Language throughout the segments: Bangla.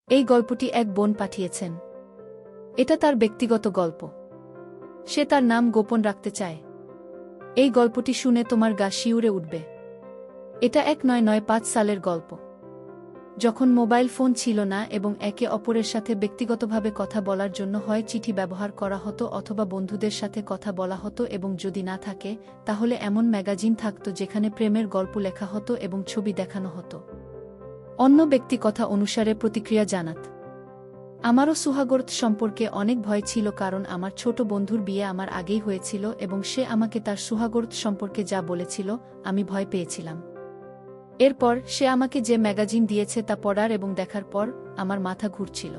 এই গল্পটি এক বোন পাঠিয়েছেন। এটা তার ব্যক্তিগত গল্প। সে তার নাম গোপন রাখতে চায়। এই গল্পটি শুনে তোমার গা শিউরে উঠবে। এটা 1995 সালের গল্প, যখন মোবাইল ফোন ছিল না এবং একে অপরের সাথে ব্যক্তিগতভাবে কথা বলার জন্য হয় চিঠি ব্যবহার করা হতো অথবা বন্ধুদের সাথে কথা বলা হতো, এবং যদি না থাকে তাহলে এমন ম্যাগাজিন থাকত যেখানে প্রেমের গল্প লেখা হতো এবং ছবি দেখানো হতো। অন্য ব্যক্তি কথা অনুসারে প্রতিক্রিয়া জানাত। আমারও সুহাগর্ত সম্পর্কে অনেক ভয় ছিল, কারণ আমার ছোট বন্ধুর বিয়ে আমার আগেই হয়েছিল এবং সে আমাকে তার সুহাগর্ত সম্পর্কে যা বলেছিল আমি ভয় পেয়েছিলাম। এরপর সে আমাকে যে ম্যাগাজিন দিয়েছে তা পড়ার এবং দেখার পর আমার মাথা ঘুরছিল।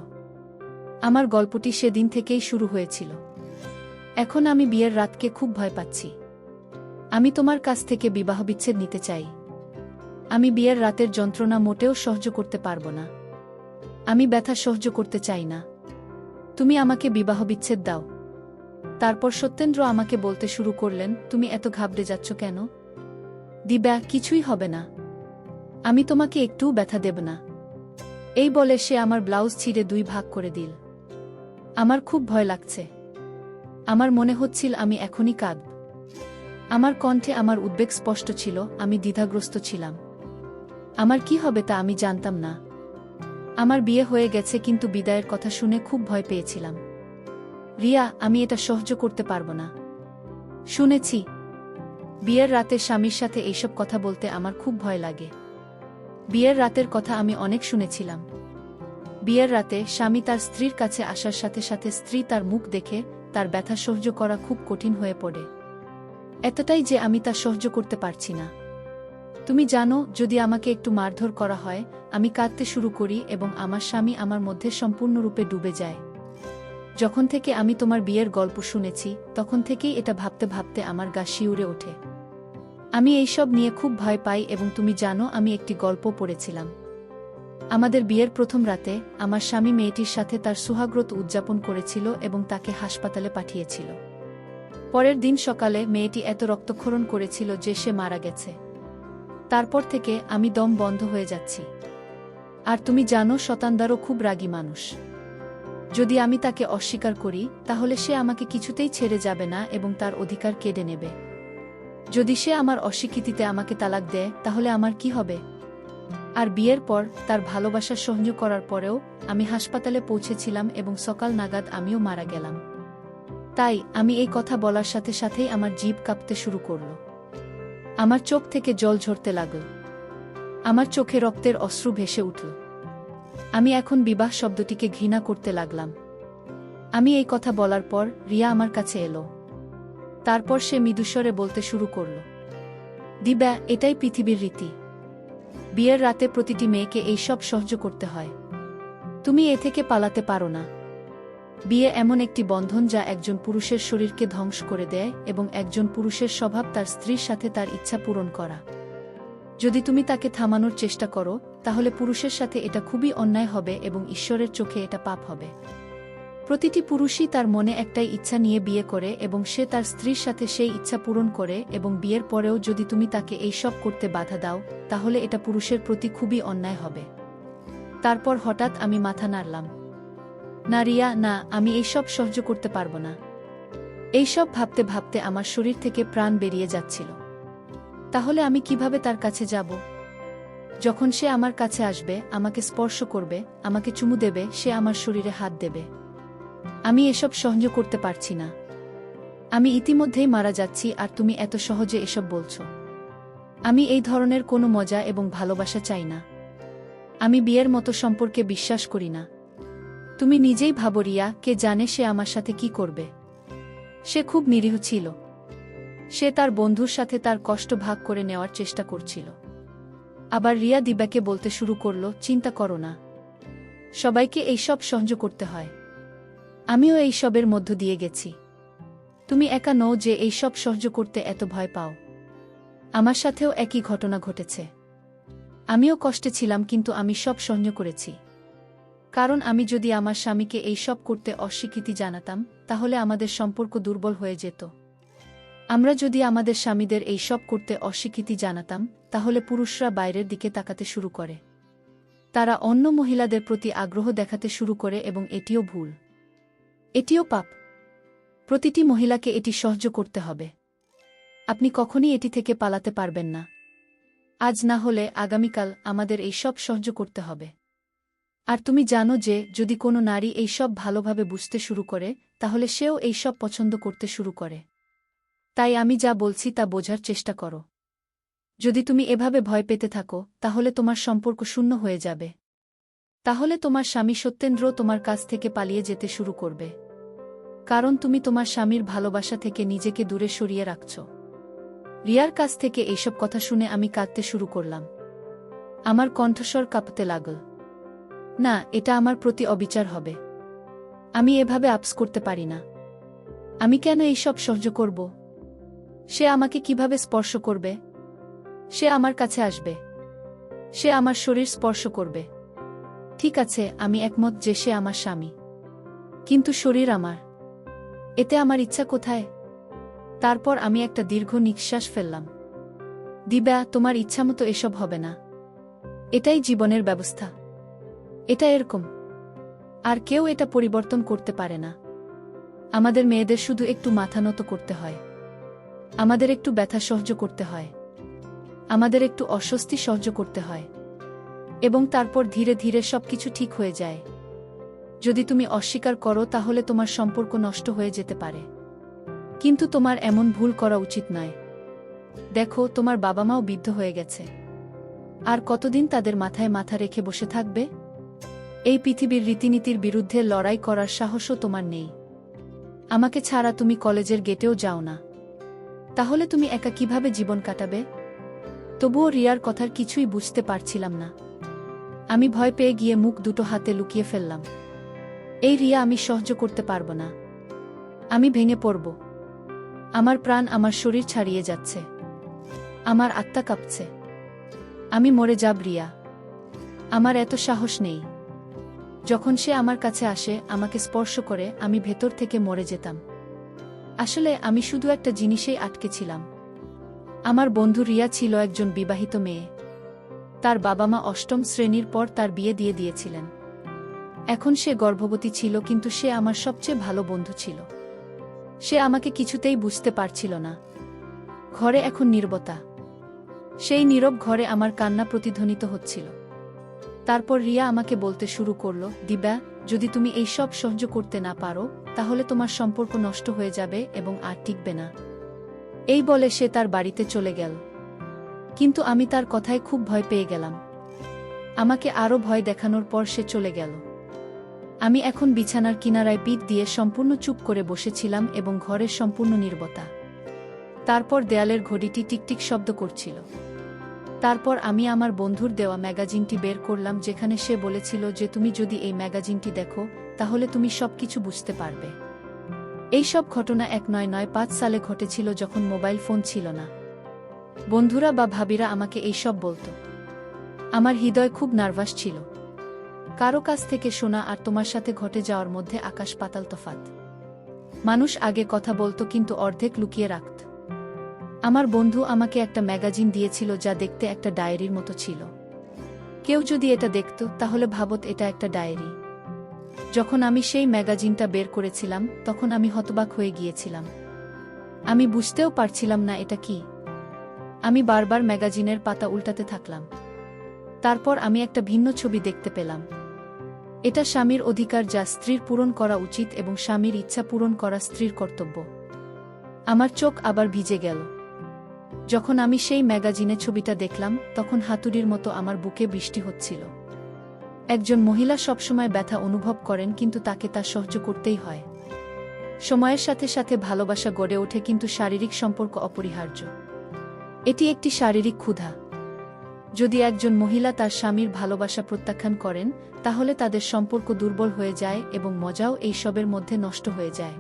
আমার গল্পটি সেদিন থেকেই শুরু হয়েছিল। এখন আমি বিয়ের রাতকে খুব ভয় পাচ্ছি। আমি তোমার কাছ থেকে বিবাহবিচ্ছেদ নিতে চাই। আমি বিয়ের রাতের যন্ত্রণা মোটেও সহ্য করতে পারব না। আমি ব্যথা সহ্য করতে চাই না। তুমি আমাকে বিবাহবিচ্ছেদ দাও। তারপর সত্যেন্দ্র আমাকে বলতে শুরু করলেন, তুমি এত ঘাবড়ে যাচ্ছ কেন? দিব্যা, কিছুই হবে না। আমি তোমাকে একটুও ব্যথা দেব না। এই বলে সে আমার ব্লাউজ ছিঁড়ে 2 ভাগ করে দিল। আমার খুব ভয় লাগছে। আমার মনে হচ্ছিল আমি এখনই কাঁদব। আমার কণ্ঠে আমার উদ্বেগ স্পষ্ট ছিল। আমি দ্বিধাগ্রস্ত ছিলাম। আমার কি হবে তা আমি জানতাম না। আমার বিয়ে হয়ে গেছে, কিন্তু বিদায়ের কথা শুনে খুব ভয় পেয়েছিলাম। রিয়া, আমি এটা সহ্য করতে পারব না। শুনেছি বিয়ের রাতে স্বামীর সাথে এইসব কথা বলতে আমার খুব ভয় লাগে। বিয়ের রাতের কথা আমি অনেক শুনেছিলাম। বিয়ের রাতে স্বামী তার স্ত্রীর কাছে আসার সাথে সাথে স্ত্রী তার মুখ দেখে তার ব্যথা সহ্য করা খুব কঠিন হয়ে পড়ে। এতটাই যে আমি তা সহ্য করতে পারছি না। তুমি জানো, যদি আমাকে একটু মারধর করা হয় আমি কাঁদতে শুরু করি এবং আমার স্বামী আমার মধ্যে সম্পূর্ণরূপে ডুবে যায়। যখন থেকে আমি তোমার বিয়ের গল্প শুনেছি তখন থেকেই এটা ভাবতে ভাবতে আমার গা শিউরে ওঠে। আমি এইসব নিয়ে খুব ভয় পাই এবং তুমি জানো, আমি একটি গল্প পড়েছিলাম। আমাদের বিয়ের প্রথম রাতে আমার স্বামী মেয়েটির সাথে তার সুহাগরত উদযাপন করেছিল এবং তাকে হাসপাতালে পাঠিয়েছিল। পরের দিন সকালে মেয়েটি এত রক্তক্ষরণ করেছিল যে সে মারা গেছে। তারপর থেকে আমি দম বন্ধ হয়ে যাচ্ছি। আর তুমি জানো, শতানদারও খুব রাগী মানুষ। যদি আমি তাকে অস্বীকার করি তাহলে সে আমাকে কিছুতেই ছেড়ে যাবে না এবং তার অধিকার কেড়ে নেবে। যদি সে আমার অস্বীকৃতিতে আমাকে তালাক দেয় তাহলে আমার কি হবে? আর বিয়ের পর তার ভালোবাসা সহ্য করার পরেও আমি হাসপাতালে পৌঁছেছিলাম এবং সকাল নাগাদ আমিও মারা গেলাম। তাই আমি এই কথা বলার সাথে সাথেই আমার জিভ কাঁপতে শুরু করল। আমার চোখ থেকে জল ঝরতে লাগল। আমার চোখে রক্তের অশ্রু ভেসে উঠল। আমি এখন বিবাহ শব্দটিকে ঘৃণা করতে লাগলাম। আমি এই কথা বলার পর রিয়া আমার কাছে এলো। তারপর সে মৃদুস্বরে বলতে শুরু করল, দিব্যা, এটাই পৃথিবীর রীতি। বিয়ের রাতে প্রতিটি মেয়েকে এইসব সহ্য করতে হয়। তুমি এ থেকে পালাতে পারো না। বিয়ে এমন একটি বন্ধন যা একজন পুরুষের শরীরকে ধ্বংস করে দেয় এবং একজন পুরুষের স্বভাব তার স্ত্রীর সাথে তার ইচ্ছা পূরণ করা। যদি তুমি তাকে থামানোর চেষ্টা করো তাহলে পুরুষের সাথে এটা খুবই অন্যায় হবে এবং ঈশ্বরের চোখে এটা পাপ হবে। প্রতিটি পুরুষই তার মনে একটাই ইচ্ছা নিয়ে বিয়ে করে এবং সে তার স্ত্রীর সাথে সেই ইচ্ছা পূরণ করে, এবং বিয়ের পরেও যদি তুমি তাকে এই সব করতে বাধা দাও তাহলে এটা পুরুষের প্রতি খুবই অন্যায় হবে। তারপর হঠাৎ আমি মাথা নাড়লাম। না রিয়া, না, আমি এইসব সহ্য করতে পারবো না। এইসব ভাবতে ভাবতে আমার শরীর থেকে প্রাণ বেরিয়ে যাচ্ছিল। তাহলে আমি কিভাবে তার কাছে যাব? যখন সে আমার কাছে আসবে, আমাকে স্পর্শ করবে, আমাকে চুমু দেবে, সে আমার শরীরে হাত দেবে, আমি এসব সহ্য করতে পারছি না। আমি ইতিমধ্যেই মারা যাচ্ছি আর তুমি এত সহজে এসব বলছো। আমি এই ধরনের কোনো মজা এবং ভালোবাসা চাই না। আমি বিয়ের মতো সম্পর্কে বিশ্বাস করি না। তুমি নিজেই ভাবো রিয়া, কে জানে সে আমার সাথে কি করবে। সে খুব নিরীহ ছিল। সে তার বন্ধুর সাথে তার কষ্ট ভাগ করে নেওয়ার চেষ্টা করছিল। আবার রিয়া দিব্যাকে বলতে শুরু করল, চিন্তা করো না, সবাইকে এইসব সহ্য করতে হয়। আমিও এইসবের মধ্য দিয়ে গেছি। তুমি একা নও যে এইসব সহ্য করতে এত ভয় পাও। আমার সাথেও একই ঘটনা ঘটেছে। আমিও কষ্টে ছিলাম, কিন্তু আমি সব সহ্য করেছি। কারণ আমি যদি আমার স্বামীকে এইসব করতে অস্বীকৃতি জানাতাম তাহলে আমাদের সম্পর্ক দুর্বল হয়ে যেত। আমরা যদি আমাদের স্বামীদের এইসব করতে অস্বীকৃতি জানাতাম তাহলে পুরুষরা বাইরের দিকে তাকাতে শুরু করে। তারা অন্য মহিলাদের প্রতি আগ্রহ দেখাতে শুরু করে এবং এটিও ভুল। এটিও পাপ। প্রতিটি মহিলাকে এটি সহ্য করতে হবে। আপনি কখনই এটি থেকে পালাতে পারবেন না। আজ না হলে আগামীকাল আমাদের এই সব সহ্য করতে হবে। আর তুমি জানো যে যদি কোনো নারী এই সব ভালোভাবে বুঝতে শুরু করে তাহলে সেও এই সব পছন্দ করতে শুরু করে। তাই আমি যা বলছি তা বোঝার চেষ্টা করো। যদি তুমি এভাবে ভয় পেতে থাকো তাহলে তোমার সম্পর্ক শূন্য হয়ে যাবে। তাহলে তোমার স্বামী সত্যেন্দ্র তোমার কাছ থেকে পালিয়ে যেতে শুরু করবে। কারণ তুমি তোমার স্বামীর ভালোবাসা থেকে নিজেকে দূরে সরিয়ে রাখছ। রিয়ার কাছ থেকে এইসব কথা শুনে আমি কাঁদতে শুরু করলাম। আমার কণ্ঠস্বর কাঁপতে লাগল। না, এটা আমার প্রতি অবিচার হবে। আমি এভাবে আপস করতে পারি না। আমি কেন এইসব সহ্য করব? সে আমাকে কিভাবে স্পর্শ করবে? সে আমার কাছে আসবে। সে আমার শরীর স্পর্শ করবে। ঠিক আছে, আমি একমত যে সে আমার স্বামী। কিন্তু শরীর আমার। এতে আমার ইচ্ছা কোথায়? তারপর আমি একটা দীর্ঘ নিঃশ্বাস ফেললাম। দিব্যা, তোমার ইচ্ছামতো এসব হবে না। এটাই জীবনের ব্যবস্থা। এটা এরকম। আর কেউ এটা পরিবর্তন করতে পারে না। আমাদের মেয়েদের শুধু একটু মাথা নত করতে হয়। আমাদের একটু ব্যথা সহ্য করতে হয়। আমাদের একটু অস্বস্তি সহ্য করতে হয়। এবং তারপর ধীরে ধীরে সবকিছু ঠিক হয়ে যায়। যদি তুমি অস্বীকার করো তাহলে তোমার সম্পর্ক নষ্ট হয়ে যেতে পারে। কিন্তু তোমার এমন ভুল করা উচিত নয়। দেখো, তোমার বাবা মাও বৃদ্ধ হয়ে গেছে। আর কতদিন তাদের মাথায় মাথা রেখে বসে থাকবে? এই পৃথিবীর রীতিনীতির বিরুদ্ধে লড়াই করার সাহসও তোমার নেই। আমাকে ছাড়া তুমি কলেজের গেটেও যাও না। তাহলে তুমি একা কিভাবে জীবন কাটাবে? তবুও রিয়ার কথার কিছুই বুঝতে পারছিলাম না। আমি ভয় পেয়ে গিয়ে মুখ দুটো হাতে লুকিয়ে ফেললাম। এই রিয়া, আমি সহ্য করতে পারব না। আমি ভেঙে পড়ব। আমার প্রাণ আমার শরীর ছাড়িয়ে যাচ্ছে। আমার আত্মা কাঁপছে। আমি মরে যাব রিয়া। আমার এত সাহস নেই। যখন সে আমার কাছে আসে, আমাকে স্পর্শ করে, আমি ভেতর থেকে মরে যেতাম। আসলে আমি শুধু একটা জিনিসেই আটকে ছিলাম। আমার বন্ধু রিয়া ছিল একজন বিবাহিত মেয়ে। তার বাবা মা অষ্টম শ্রেণীর পর তার বিয়ে দিয়ে দিয়েছিলেন। এখন সে গর্ভবতী ছিল, কিন্তু সে আমার সবচেয়ে ভালো বন্ধু ছিল। সে আমাকে কিছুতেই বুঝতে পারছিল না। ঘরে এখন নীরবতা। সেই নীরব ঘরে আমার কান্না প্রতিধ্বনিত হচ্ছিল। তারপর রিয়া আমাকে বলতে শুরু করল, দিব্যা, যদি তুমি এই সব সহ্য করতে না পারো তাহলে তোমার সম্পর্ক নষ্ট হয়ে যাবে এবং আর টিকবে না। এই বলে সে তার বাড়িতে চলে গেল। কিন্তু আমি তার কথায় খুব ভয় পেয়ে গেলাম। আমাকে আরও ভয় দেখানোর পর সে চলে গেল। আমি এখন বিছানার কিনারায় পিঠ দিয়ে সম্পূর্ণ চুপ করে বসেছিলাম এবং ঘরের সম্পূর্ণ নীরবতা। তারপর দেয়ালের ঘড়িটি টিকটিক শব্দ করছিল। তারপর আমি আমার বন্ধুর দেওয়া ম্যাগাজিনটি বের করলাম, যেখানে সে বলেছিল যে তুমি যদি এই ম্যাগাজিনটি দেখো তাহলে তুমি সবকিছু বুঝতে পারবে। এই সব ঘটনা 1995 সালে ঘটেছিল, যখন মোবাইল ফোন ছিল না। বন্ধুরা বা ভাবিরা আমাকে এই সব বলত। আমার হৃদয় খুব নার্ভাস ছিল। কারো কাছ থেকে শোনা আর তোমার সাথে ঘটে যাওয়ার মধ্যে আকাশ পাতাল তফাত। মানুষ আগে কথা বলতো কিন্তু অর্ধেক লুকিয়ে রাখত। আমার বন্ধু আমাকে একটা ম্যাগাজিন দিয়েছিল যা দেখতে একটা ডায়েরির মতো ছিল। কেউ যদি এটা দেখত তাহলে ভাবত এটা একটা ডায়েরি। যখন আমি সেই ম্যাগাজিনটা বের করেছিলাম তখন আমি হতবাক হয়ে গিয়েছিলাম। আমি বুঝতেও পারছিলাম না এটা কি। আমি বারবার ম্যাগাজিনের পাতা উল্টাতে থাকলাম। তারপর আমি একটা ভিন্ন ছবি দেখতে পেলাম। এটা স্বামীর অধিকার যা স্ত্রীর পূরণ করা উচিত এবং স্বামীর ইচ্ছা পূরণ করা স্ত্রীর কর্তব্য। আমার চোখ আবার ভিজে গেল। যখন আমি সেই ম্যাগাজিনে ছবিটা দেখলাম তখন হাতুড়ির মতো আমার বুকে বৃষ্টি হচ্ছিল। একজন মহিলা সবসময় ব্যথা অনুভব করেন, কিন্তু তাকে তা সহ্য করতেই হয়। সময়ের সাথে সাথে ভালোবাসা গড়ে ওঠে, কিন্তু শারীরিক সম্পর্ক অপরিহার্য। এটি একটি শারীরিক ক্ষুধা। যদি একজন মহিলা তার স্বামীর ভালোবাসা প্রত্যাখ্যান করেন তাহলে তাদের সম্পর্ক দুর্বল হয়ে যায় এবং মজাও এই সবের মধ্যে নষ্ট হয়ে যায়।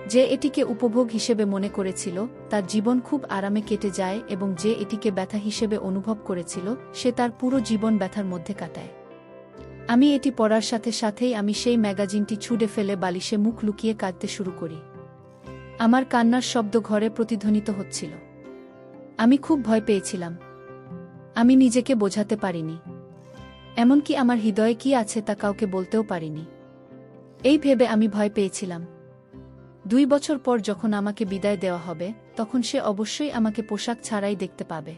যে এটিকে উপভোগ হিসেবে মনে করেছিল তার জীবন খুব আরামে কেটে যায়, এবং যে এটিকে ব্যথা হিসেবে অনুভব করেছিল সে তার পুরো জীবন ব্যথার মধ্যে কাটায়। আমি এটি পড়ার সাথে সাথেই আমি সেই ম্যাগাজিনটি ছুঁড়ে ফেলে বালিশে মুখ লুকিয়ে কাঁদতে শুরু করি। আমার কান্নার শব্দ ঘরে প্রতিধ্বনিত হচ্ছিল। আমি খুব ভয় পেয়েছিলাম। আমি নিজেকে বোঝাতে পারিনি। এমনকি আমার হৃদয়ে কি আছে তা কাউকে বলতেও পারিনি। এই ভেবে আমি ভয় পেয়েছিলাম 2 বছর পর যখন আমাকে বিদায় দেওয়া হবে, তখন সে অবশ্যই আমাকে পোশাক ছাড়াই দেখতে পাবে।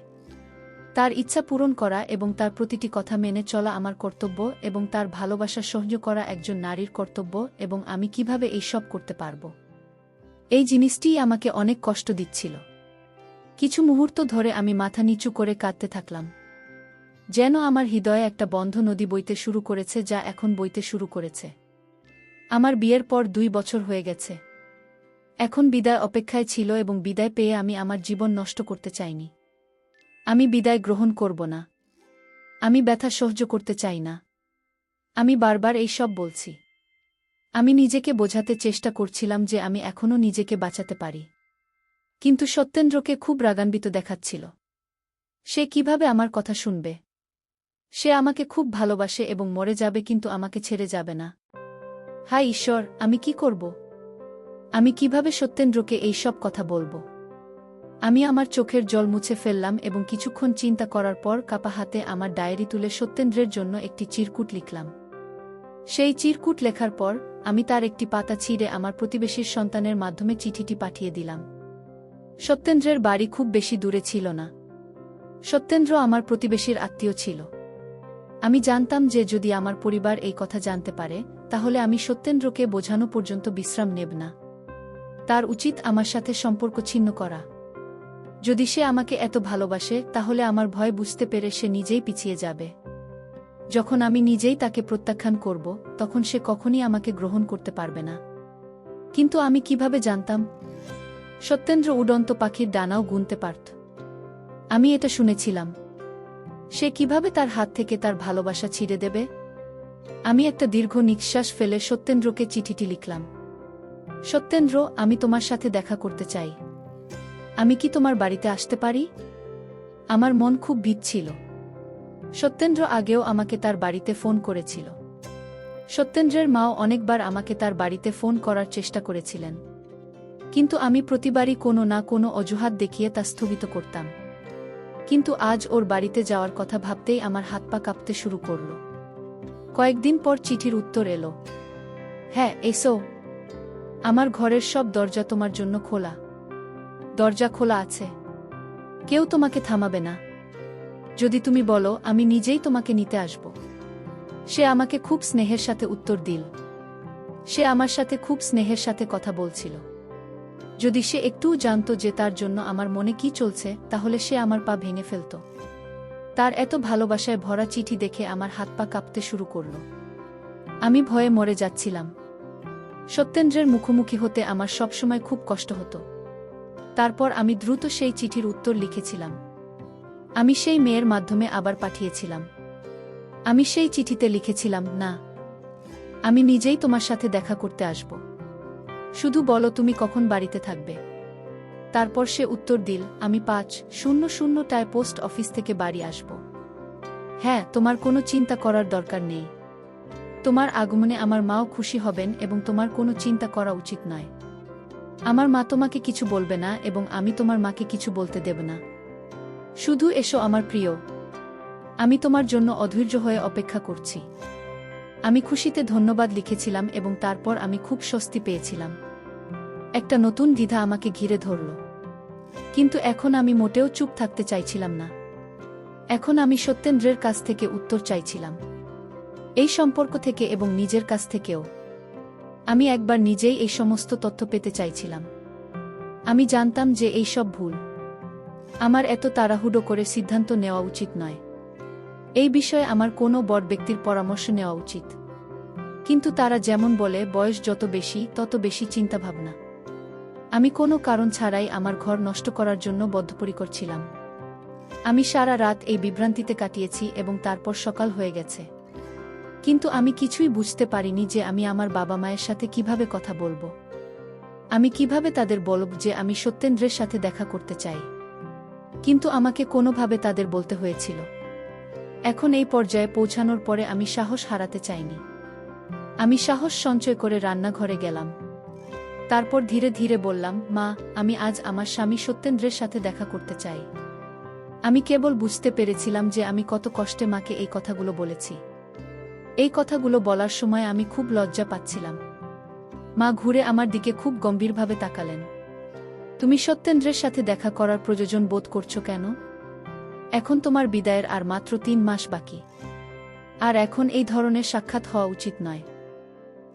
তার ইচ্ছা পূরণ করা এবং তার প্রতিটি কথা মেনে চলা আমার কর্তব্য, এবং তার ভালোবাসা সহ্য করা একজন নারীর কর্তব্য, এবং আমি কিভাবে এই সব করতে পারব? এই জিনিসটিই আমাকে অনেক কষ্ট দিচ্ছিল। কিছু মুহূর্ত ধরে আমি মাথা নিচু করে কাঁদতে থাকলাম, যেন আমার হৃদয়ে একটা বন্ধ নদী বইতে শুরু করেছে, যা এখন বইতে শুরু করেছে। আমার বিয়ের পর 2 বছর হয়ে গেছে। এখন বিদায় অপেক্ষায় ছিল, এবং বিদায় পেয়ে আমি আমার জীবন নষ্ট করতে চাইনি। আমি বিদায় গ্রহণ করব না। আমি ব্যথা সহ্য করতে চাই না। আমি বারবার এই সব বলছি। আমি নিজেকে বোঝাতে চেষ্টা করছিলাম যে আমি এখনও নিজেকে বাঁচাতে পারি। কিন্তু সত্যেন্দ্রকে খুব রাগান্বিত দেখাচ্ছিল। সে কিভাবে আমার কথা শুনবে? সে আমাকে খুব ভালোবাসে এবং মরে যাবে, কিন্তু আমাকে ছেড়ে যাবে না। হায় ঈশ্বর, আমি কি করব? আমি কিভাবে সত্যেন্দ্রকে এই সব কথা বলবো? আমি আমার চোখের জল মুছে ফেললাম এবং কিছুক্ষণ চিন্তা করার পর কাপা হাতে আমার ডায়েরি তুলে সত্যেন্দ্রের জন্য একটি চিরকুট লিখলাম। সেই চিরকুট লেখার পর আমি তার একটি পাতা ছিঁড়ে আমার প্রতিবেশীর সন্তানের মাধ্যমে চিঠিটি পাঠিয়ে দিলাম। সত্যেন্দ্রের বাড়ি খুব বেশি দূরে ছিল না। সত্যেন্দ্র আমার প্রতিবেশীর আত্মীয় ছিল। আমি জানতাম যে যদি আমার পরিবার এই কথা জানতে পারে, তাহলে আমি সত্যেন্দ্রকে বোঝানো পর্যন্ত বিশ্রাম নেব না। তার উচিত আমার সাথে সম্পর্ক ছিন্ন করা। যদি সে আমাকে এত ভালোবাসে, তাহলে আমার ভয় বুঝতে পেরে সে নিজেই পিছিয়ে যাবে। যখন আমি নিজেই তাকে প্রত্যাখ্যান করব, তখন সে কখনই আমাকে গ্রহণ করতে পারবে না। কিন্তু আমি কিভাবে জানতাম? সত্যেন্দ্র উড়ন্ত পাখির ডানাও গুনতে পারত। আমি এটা শুনেছিলাম। সে কিভাবে তার হাত থেকে তার ভালোবাসা ছিঁড়ে দেবে? আমি একটা দীর্ঘ নিঃশ্বাস ফেলে সত্যেন্দ্রকে চিঠিটি লিখলাম। সত্যেন্দ্র, আমি তোমার সাথে দেখা করতে চাই। আমি কি তোমার বাড়িতে আসতে পারি? আমার মন খুব ভীত ছিল। সত্যেন্দ্র আগেও আমাকে তার বাড়িতে ফোন করেছিল। সত্যেন্দ্রের মাও অনেকবার আমাকে তার বাড়িতে ফোন করার চেষ্টা করেছিলেন, কিন্তু আমি প্রতিবারই কোনো না কোনো অজুহাত দেখিয়ে তা স্থগিত করতাম। কিন্তু আজ ওর বাড়িতে যাওয়ার কথা ভাবতেই আমার হাত পা কাঁপতে শুরু করল। কয়েকদিন পর চিঠির উত্তর এলো। হ্যাঁ, এসো। আমার ঘরের সব দরজা তোমার জন্য খোলা। দরজা খোলা আছে। কেউ তোমাকে থামাবে না। যদি তুমি বলো, আমি নিজেই তোমাকে নিতে আসব। সে আমাকে খুব স্নেহের সাথে উত্তর দিল। সে আমার সাথে খুব স্নেহের সাথে কথা বলছিল। যদি সে একটুও জানত যে তার জন্য আমার মনে কি চলছে, তাহলে সে আমার পা ভেঙে ফেলত। তার এত ভালোবাসায় ভরা চিঠি দেখে আমার হাত পা কাঁপতে শুরু করল। আমি ভয়ে মরে যাচ্ছিলাম। সত্যেন্দ্রের মুখোমুখি হতে আমার সবসময় খুব কষ্ট হতো। তারপর আমি দ্রুত সেই চিঠির উত্তর লিখেছিলাম। আমি সেই মেয়ের মাধ্যমে আবার পাঠিয়েছিলাম। আমি সেই চিঠিতে লিখেছিলাম, না, আমি নিজেই তোমার সাথে দেখা করতে আসব। শুধু বলো তুমি কখন বাড়িতে থাকবে। তারপর সে উত্তর দিল, আমি 5:00টায় পোস্ট অফিস থেকে বাড়ি আসব। হ্যাঁ, তোমার কোনো চিন্তা করার দরকার নেই। তোমার আগমনে আমার মাও খুশি হবেন এবং তোমার কোনো চিন্তা করা উচিত নয়। আমার মা তোমাকে কিছু বলবে না এবং আমি তোমার মাকে কিছু বলতে দেব না। শুধু এসো আমার প্রিয়। আমি তোমার জন্য অধৈর্য হয়ে অপেক্ষা করছি। আমি খুশিতে ধন্যবাদ লিখেছিলাম এবং তারপর আমি খুব স্বস্তি পেয়েছিলাম। একটা নতুন দ্বিধা আমাকে ঘিরে ধরল। কিন্তু এখন আমি মোটেও চুপ থাকতে চাইছিলাম না। এখন আমি সত্যেন্দ্রের কাছ থেকে উত্তর চাইছিলাম। এই সম্পর্ক থেকে এবং নিজের কাছ থেকেও। আমি একবার নিজেই এই সমস্ত তথ্য পেতে চাইছিলাম। আমি জানতাম যে এই সব ভুল। আমার এত তাড়াহুড়ো করে সিদ্ধান্ত নেওয়া উচিত নয়। এই বিষয়ে আমার কোনো বড় ব্যক্তির পরামর্শ নেওয়া উচিত। কিন্তু তারা যেমন বলে, বয়স যত বেশি তত বেশি চিন্তাভাবনা। আমি কোনো কারণ ছাড়াই আমার ঘর নষ্ট করার জন্য বদ্ধপরিকর ছিলাম। আমি সারা রাত এই বিভ্রান্তিতে কাটিয়েছি এবং তারপর সকাল হয়ে গেছে। কিন্তু আমি কিছুই বুঝতে পারিনি যে আমি আমার বাবা মায়ের সাথে কিভাবে কথা বলবো। আমি কিভাবে তাদের বলব যে আমি সত্যেন্দ্রের সাথে দেখা করতে চাই। কিন্তু আমাকে কোনোভাবে তাদের বলতে হয়েছিল। এখন এই পর্যায়ে পৌঁছানোর পরে আমি সাহস হারাতে চাইনি। আমি সাহস সঞ্চয় করে রান্নাঘরে গেলাম। তারপর ধীরে ধীরে বললাম, মা, আমি আজ আমার স্বামী সত্যেন্দ্রের সাথে দেখা করতে চাই। আমি কেবল বুঝতে পেরেছিলাম যে আমি কত কষ্টে মাকে এই কথাগুলো বলেছি। এই কথাগুলো বলার সময় আমি খুব লজ্জা পাচ্ছিলাম। মা ঘুরে আমার দিকে খুব গম্ভীরভাবে তাকালেন। তুমি সত্যেন্দ্রের সাথে দেখা করার প্রয়োজন বোধ করছো কেন? এখন তোমার বিদায়ের আর মাত্র 3 মাস বাকি। আর এখন এই ধরনের সাক্ষাৎ হওয়া উচিত নয়।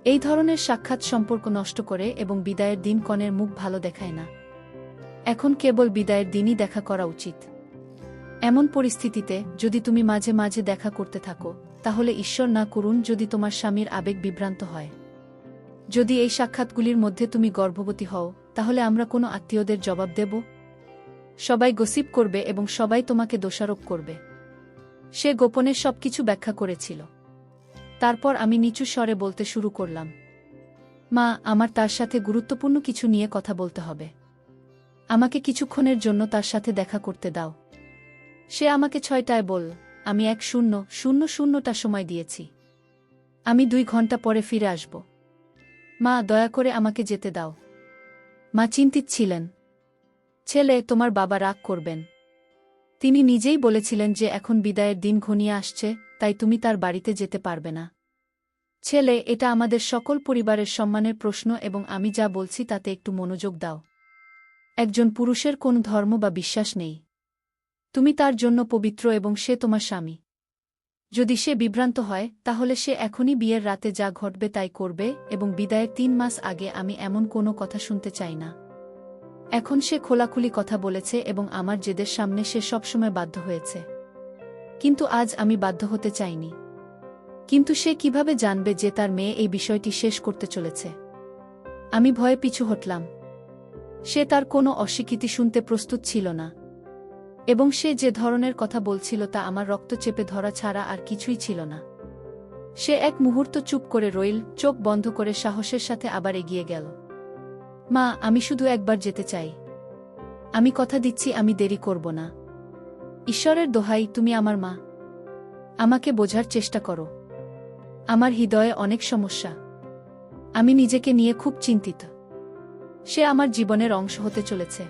এই ধরনের সাক্ষাৎ সম্পর্ক নষ্ট করে এবং বিদায়ের দিন কনের মুখ ভালো দেখায় না। এখন কেবল বিদায়ের দিনই দেখা করা উচিত। এমন পরিস্থিতিতে যদি তুমি মাঝে মাঝে দেখা করতে থাকো, তাহলে ঈশ্বর না করুন যদি তোমার স্বামীর আবেগ বিভ্রান্ত হয়। যদি এই সাক্ষাৎগুলির মধ্যে তুমি গর্ভবতী হও, তাহলে আমরা কোনো আত্মীয়দের জবাব দেব? সবাই গসিপ করবে এবং সবাই তোমাকে দোষারোপ করবে। সে গোপনে সবকিছু ব্যাখ্যা করেছিল। তারপর আমি নিচু স্বরে বলতে শুরু করলাম, মা, আমার তার সাথে গুরুত্বপূর্ণ কিছু নিয়ে কথা বলতে হবে। আমাকে কিছুক্ষণের জন্য তার সাথে দেখা করতে দাও। সে আমাকে 6টায় বলল। আমি 1:00টা সময় দিয়েছি। আমি 2 ঘন্টা পরে ফিরে আসব। মা, দয়া করে আমাকে যেতে দাও। মা চিন্তিত ছিলেন। ছেলে, তোমার বাবা রাগ করবেন। তিনি নিজেই বলেছিলেন যে এখন বিদায়ের দিন ঘনিয়ে আসছে, তাই তুমি তার বাড়িতে যেতে পারবে না। ছেলে, এটা আমাদের সকল পরিবারের সম্মানের প্রশ্ন এবং আমি যা বলছি তাতে একটু মনোযোগ দাও। একজন পুরুষের কোন ধর্ম বা বিশ্বাস নেই। তুমি তার জন্য পবিত্র এবং সে তোমার স্বামী। যদি সে বিভ্রান্ত হয়, তাহলে সে এখনই বিয়ের রাতে যা ঘটবে তাই করবে এবং বিদায়ের 3 মাস আগে আমি এমন কোনো কথা শুনতে চাই না। এখন সে খোলাখুলি কথা বলেছে এবং আমার জেদের সামনে সে সবসময় বাধ্য হয়েছে। কিন্তু আজ আমি বাধ্য হতে চাইনি। কিন্তু সে কিভাবে জানবে যে তার মেয়ে এই বিষয়টি শেষ করতে চলেছে? আমি ভয়ে পিছু হটলাম। সে তার কোনো অস্বীকৃতি শুনতে প্রস্তুত ছিল না। এবং সে যে ধরনের কথা বলছিল তা আমার রক্ত চেপে ধরা ছাড়া আর কিছুই ছিল না। সে এক মুহূর্ত চুপ করে রইল, চোখ বন্ধ করে সাহসের সাথে আবার এগিয়ে গেল। মা, আমি শুধু একবার যেতে চাই। আমি কথা দিচ্ছি আমি দেরি করব না। ঈশ্বরের দোহাই, তুমি আমার মা। আমাকে বোঝার চেষ্টা করো। আমার হৃদয়ে অনেক সমস্যা। আমি নিজেকে নিয়ে খুব চিন্তিত। সে আমার জীবনের অংশ হতে চলেছে।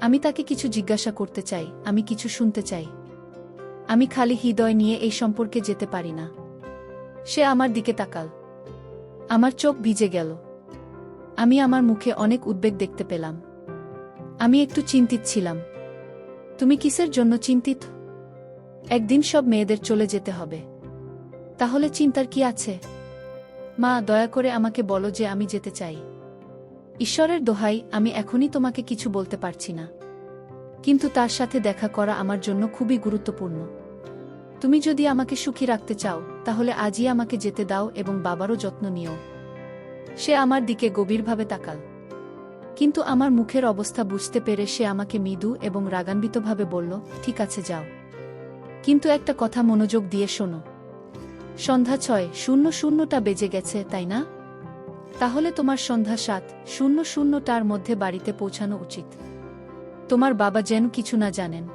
আমি তাকে কিছু জিজ্ঞাসা করতে চাই, আমি কিছু শুনতে চাই। আমি খালি হৃদয় নিয়ে এই সম্পর্কে যেতে পারি না। সে আমার দিকে তাকাল। আমার চোখ ভিজে গেল। আমি আমার মুখে অনেক উদ্বেগ দেখতে পেলাম। আমি একটু চিন্তিত ছিলাম। তুমি কিসের জন্য চিন্তিত? একদিন সব মেয়েদের চলে যেতে হবে। তাহলে চিন্তার কি আছে? মা, দয়া করে আমাকে বলো যে আমি যেতে চাই। ঈশ্বরের দোহাই, আমি এখনই তোমাকে কিছু বলতে পারছি না। কিন্তু তার সাথে দেখা করা আমার জন্য খুবই গুরুত্বপূর্ণ। তুমি যদি আমাকে সুখী রাখতে চাও, তাহলে আজই আমাকে যেতে দাও এবং বাবারও যত্ন নিও। সে আমার দিকে গভীরভাবে তাকাল। কিন্তু আমার মুখের অবস্থা বুঝতে পেরে সে আমাকে মৃদু এবং রাগান্বিতভাবে বলল, ঠিক আছে, যাও। কিন্তু একটা কথা মনোযোগ দিয়ে শোনো। সন্ধ্যা 6:00টা বেজে গেছে, তাই না? তাহলে তোমার সন্ধ্যা 7:00টার মধ্যে বাড়িতে পৌঁছানো উচিত। তোমার বাবা যেন কিছু না জানেন।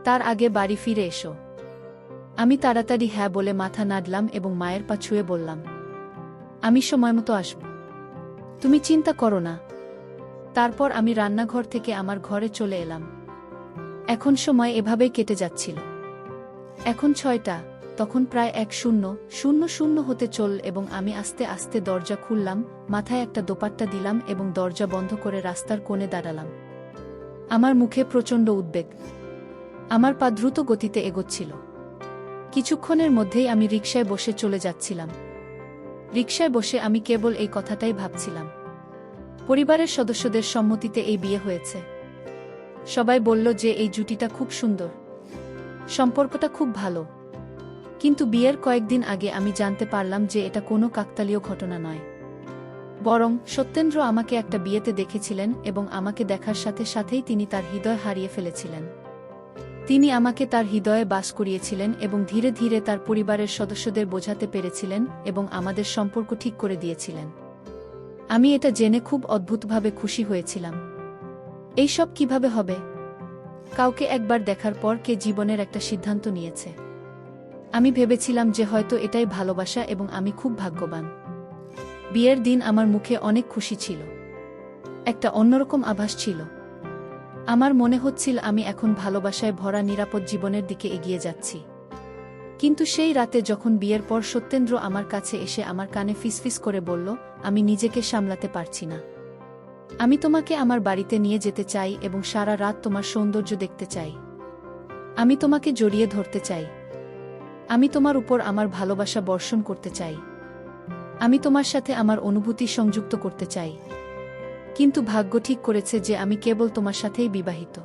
তার আগে বাড়ি ফিরে এসো। আমি তাড়াতাড়ি হ্যাঁ বলে মাথা নাড়লাম এবং মায়ের পা ছুঁয়ে বললাম, আমি সময়মতো আসব। তুমি চিন্তা করো না। তারপর আমি রান্নাঘর থেকে আমার ঘরে চলে এলাম। এখন সময় এভাবেই কেটে যাচ্ছিল। এখন 6টা, তখন প্রায় 1:00 হতে চল এবং আমি আস্তে আস্তে দরজা খুললাম, মাথায় একটা দোপাট্টা দিলাম এবং দরজা বন্ধ করে রাস্তার কোণে দাঁড়ালাম। আমার মুখে প্রচণ্ড উদ্বেগ। আমার পা দ্রুত গতিতে এগোচ্ছিল। কিছুক্ষণের মধ্যেই আমি রিকশায় বসে চলে যাচ্ছিলাম। রিকশায় বসে আমি কেবল এই কথাটাই ভাবছিলাম। পরিবারের সদস্যদের সম্মতিতে এই বিয়ে হয়েছে। সবাই বলল যে এই জুটিটা খুব সুন্দর, সম্পর্কটা খুব ভালো। কিন্তু বিয়ের কয়েকদিন আগে আমি জানতে পারলাম যে এটা কোনো কাকতালীয় ঘটনা নয়। বরং সত্যেন্দ্র আমাকে একটা বিয়েতে দেখেছিলেন এবং আমাকে দেখার সাথে সাথেই তিনি তার হৃদয় হারিয়ে ফেলেছিলেন। তিনি আমাকে তার হৃদয়ে বাস করিয়েছিলেন এবং ধীরে ধীরে তার পরিবারের সদস্যদের বোঝাতে পেরেছিলেন এবং আমাদের সম্পর্ক ঠিক করে দিয়েছিলেন। আমি এটা জেনে খুব অদ্ভুতভাবে খুশি হয়েছিলাম। এইসব কিভাবে হবে? কাউকে একবার দেখার পর কে জীবনের একটা সিদ্ধান্ত নিয়েছে। আমি ভেবেছিলাম যে হয়তো এটাই ভালোবাসা এবং আমি খুব ভাগ্যবান। বিয়ের দিন আমার মুখে অনেক খুশি ছিল। একটা অন্যরকম আভাস ছিল। আমার মনে হচ্ছিল আমি এখন ভালোবাসায় ভরা নিরাপদ জীবনের দিকে এগিয়ে যাচ্ছি। কিন্তু সেই রাতে যখন বিয়ের পর সত্যেন্দ্র আমার কাছে এসে আমার কানে ফিসফিস করে বলল, আমি নিজেকে সামলাতে পারছি না। আমি তোমাকে আমার বাড়িতে নিয়ে যেতে চাই এবং সারা রাত তোমার সৌন্দর্য দেখতে চাই। আমি তোমাকে জড়িয়ে ধরতে চাই। আমি তোমার উপর আমার ভালোবাসা বর্ষণ করতে চাই। আমি তোমার সাথে আমার অনুভূতি সংযুক্ত করতে চাই। কিন্তু ভাগ্য ঠিক করেছে যে আমি কেবল তোমার সাথেই বিবাহিত।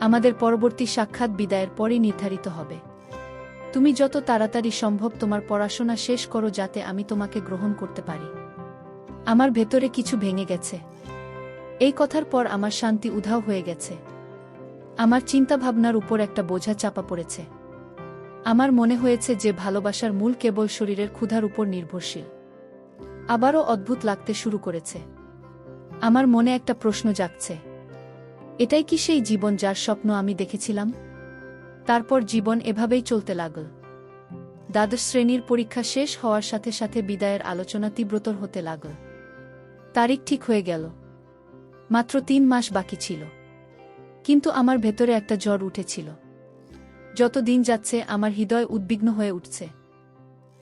আমাদের পরবর্তী সাক্ষাৎ বিদায়ের পরই নির্ধারিত হবে। তুমি যত তাড়াতাড়ি সম্ভব তোমার পড়াশোনা শেষ করো যাতে আমি তোমাকে গ্রহণ করতে পারি। আমার ভেতরে কিছু ভেঙে গেছে। এই কথার পর আমার শান্তি উধাও হয়ে গেছে। আমার চিন্তাভাবনার উপর একটা বোঝা চাপা পড়েছে। আমার মনে হয়েছে যে ভালোবাসার মূল কেবল শরীরের ক্ষুধার উপর নির্ভরশীল। আবারও অদ্ভুত লাগতে শুরু করেছে। আমার মনে একটা প্রশ্ন জাগছে, এটাই কি সেই জীবন যার স্বপ্ন আমি দেখেছিলাম? তারপর জীবন এভাবেই চলতে লাগল। দ্বাদশ শ্রেণীর পরীক্ষা শেষ হওয়ার সাথে সাথে বিদায়ের আলোচনা তীব্রতর হতে লাগল। তারিখ ঠিক হয়ে গেল। মাত্র 3 মাস বাকি ছিল। কিন্তু আমার ভেতরে একটা জ্বর উঠেছিল। যত দিন যাচ্ছে আমার হৃদয় উদ্বিগ্ন হয়ে উঠছে।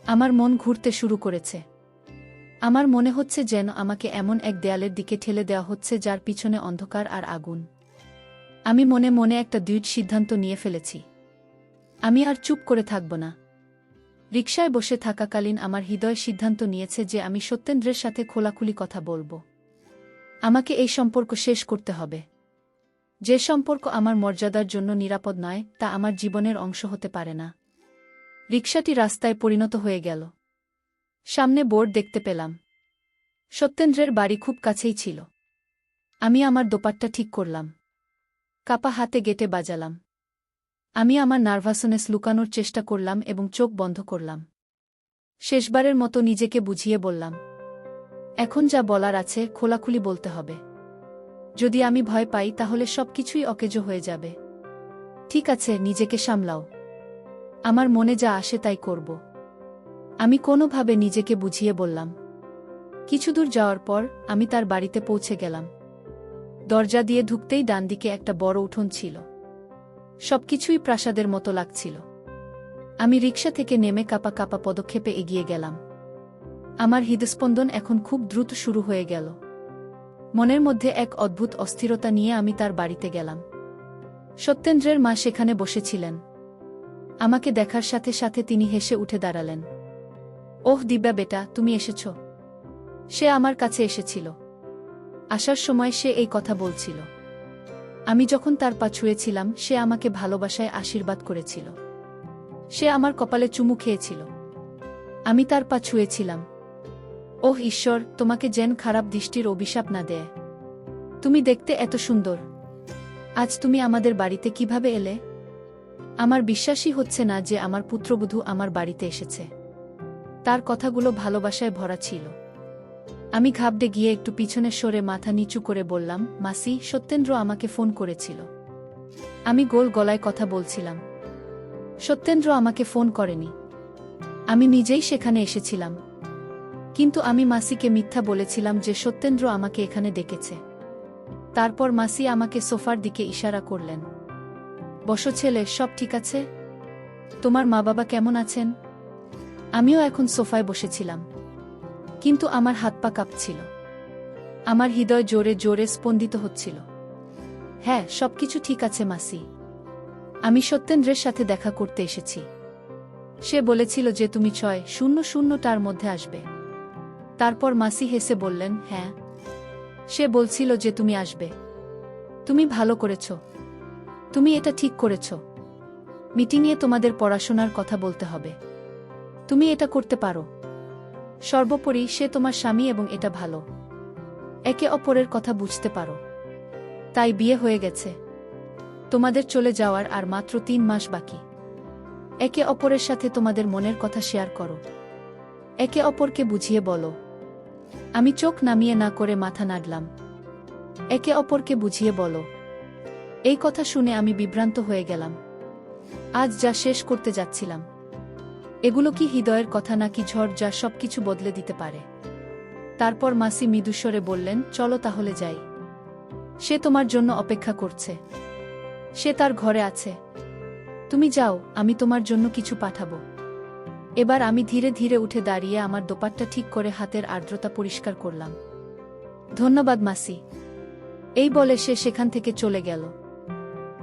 আমার মন ঘুরতে শুরু করেছে। আমার মনে হচ্ছে যেন আমাকে এমন এক দেয়ালের দিকে ঠেলে দেওয়া হচ্ছে যার পিছনে অন্ধকার আর আগুন। আমি মনে মনে একটা দৃঢ় সিদ্ধান্ত নিয়ে ফেলেছি। আমি আর চুপ করে থাকব না। রিকশায় বসে থাকাকালীন আমার হৃদয় সিদ্ধান্ত নিয়েছে যে আমি সত্যেন্দ্রের সাথে খোলাখুলি কথা বলবো। আমাকে এই সম্পর্ক শেষ করতে হবে। যে সম্পর্ক আমার মর্যাদার জন্য নিরাপদ নয় তা আমার জীবনের অংশ হতে পারে না। রিকশাটি রাস্তায় পরিণত হয়ে গেল। সামনে বোর্ড দেখতে পেলাম। সত্যেন্দ্রের বাড়ি খুব কাছেই ছিল। আমি আমার দোপাট্টা ঠিক করলাম। কাপা হাতে গেটে বাজালাম। আমি আমার নার্ভাসনেস লুকানোর চেষ্টা করলাম এবং চোখ বন্ধ করলাম। শেষবারের মতো নিজেকে বুঝিয়ে বললাম, এখন যা বলার আছে খোলাখুলি বলতে হবে। যদি আমি ভয় পাই তাহলে সবকিছুই অকেজো হয়ে যাবে। ঠিক আছে, নিজেকে সামলাও। আমার মনে যা আসে তাই করব। আমি কোনোভাবে নিজেকে বুঝিয়ে বললাম। কিছুদূর যাওয়ার পর আমি তার বাড়িতে পৌঁছে গেলাম। দরজা দিয়ে ঢুকতেই ডান দিকে একটা বড় উঠোন ছিল। সবকিছুই প্রাসাদের মতো লাগছিল। আমি রিকশা থেকে নেমে কাপা কাপা পদক্ষেপে এগিয়ে গেলাম। আমার হৃদস্পন্দন এখন খুব দ্রুত শুরু হয়ে গেল। মনের মধ্যে এক অদ্ভুত অস্থিরতা নিয়ে আমি তার বাড়িতে গেলাম। সত্যেন্দ্রের মা সেখানে বসেছিলেন। আমাকে দেখার সাথে সাথে তিনি হেসে উঠে দাঁড়ালেন। ওহ দিব্যা বেটা, তুমি এসেছ। সে আমার কাছে এসেছিল। আসার সময় সে এই কথা বলছিল। আমি যখন তার পা ছুঁয়েছিলাম সে আমাকে ভালোবাসায় আশীর্বাদ করেছিল। সে আমার কপালে চুমু খেয়েছিল। আমি তার পা ছুঁয়েছিলাম। ওহ ঈশ্বর, তোমাকে যেন খারাপ দৃষ্টির অভিশাপ না দেয়। তুমি দেখতে এত সুন্দর। আজ তুমি আমাদের বাড়িতে কিভাবে এলে? আমার বিশ্বাসই হচ্ছে না যে আমার পুত্রবধূ আমার বাড়িতে এসেছে। তার কথাগুলো ভালোবাসায় ভরা ছিল। আমি ঘাবড়ে গিয়ে একটু পিছনে সরে মাথা নিচু করে বললাম, মাসি, সত্যেন্দ্র আমাকে ফোন করেছিল। আমি গোল গলায় কথা বলছিলাম। সত্যেন্দ্র আমাকে ফোন করেনি। আমি নিজেই সেখানে এসেছিলাম। কিন্তু আমি মাসিকে মিথ্যা বলেছিলাম যে সত্যেন্দ্র আমাকে এখানে ডেকেছে। তারপর মাসি আমাকে সোফার দিকে ইশারা করলেন। বসো ছেলে, সব ঠিক আছে? তোমার মা বাবা কেমন আছেন? আমিও এখন সোফায় বসেছিলাম। কিন্তু আমার হাত পা কাঁপছিল। আমার হৃদয় জোরে জোরে স্পন্দিত হচ্ছিল। হ্যাঁ, সবকিছু ঠিক আছে মাসি। আমি সত্যেন্দ্রের সাথে দেখা করতে এসেছি। সে বলেছিল যে তুমি 6:00টার মধ্যে আসবে। তারপর মাসি হেসে বললেন, হ্যাঁ, সে বলছিল যে তুমি আসবে। তুমি ভালো করেছ। তুমি এটা ঠিক করেছ। মিটিংয়ে তোমাদের পড়াশোনার কথা বলতে হবে। তুমি এটা করতে পারো। সর্বোপরি সে তোমার স্বামী এবং এটা ভালো। একে অপরের কথা বুঝতে পারো। তাই বিয়ে হয়ে গেছে। তোমাদের চলে যাওয়ার আর মাত্র 3 মাস বাকি। একে অপরের সাথে তোমাদের মনের কথা শেয়ার করো। একে অপরকে বুঝিয়ে বলো। আমি চোখ নামিয়ে না করে মাথা নাড়লাম। একে অপরকে বুঝিয়ে বলো। এই কথা শুনে আমি বিভ্রান্ত হয়ে গেলাম। আজ যা শেষ করতে যাচ্ছিলাম, এগুলো কি হৃদয়ের কথা নাকি ঝড় যা সবকিছু বদলে দিতে পারে? তারপর মাসি মৃদুস্বরে বললেন, চলো তাহলে যাই। সে তোমার জন্য অপেক্ষা করছে। সে তার ঘরে আছে। তুমি যাও, আমি তোমার জন্য কিছু পাঠাবো। এবার আমি ধীরে ধীরে উঠে দাঁড়িয়ে আমার দোপাট্টা ঠিক করে হাতের আর্দ্রতা পরিষ্কার করলাম। ধন্যবাদ মাসি, এই বলে সে সেখান থেকে চলে গেল।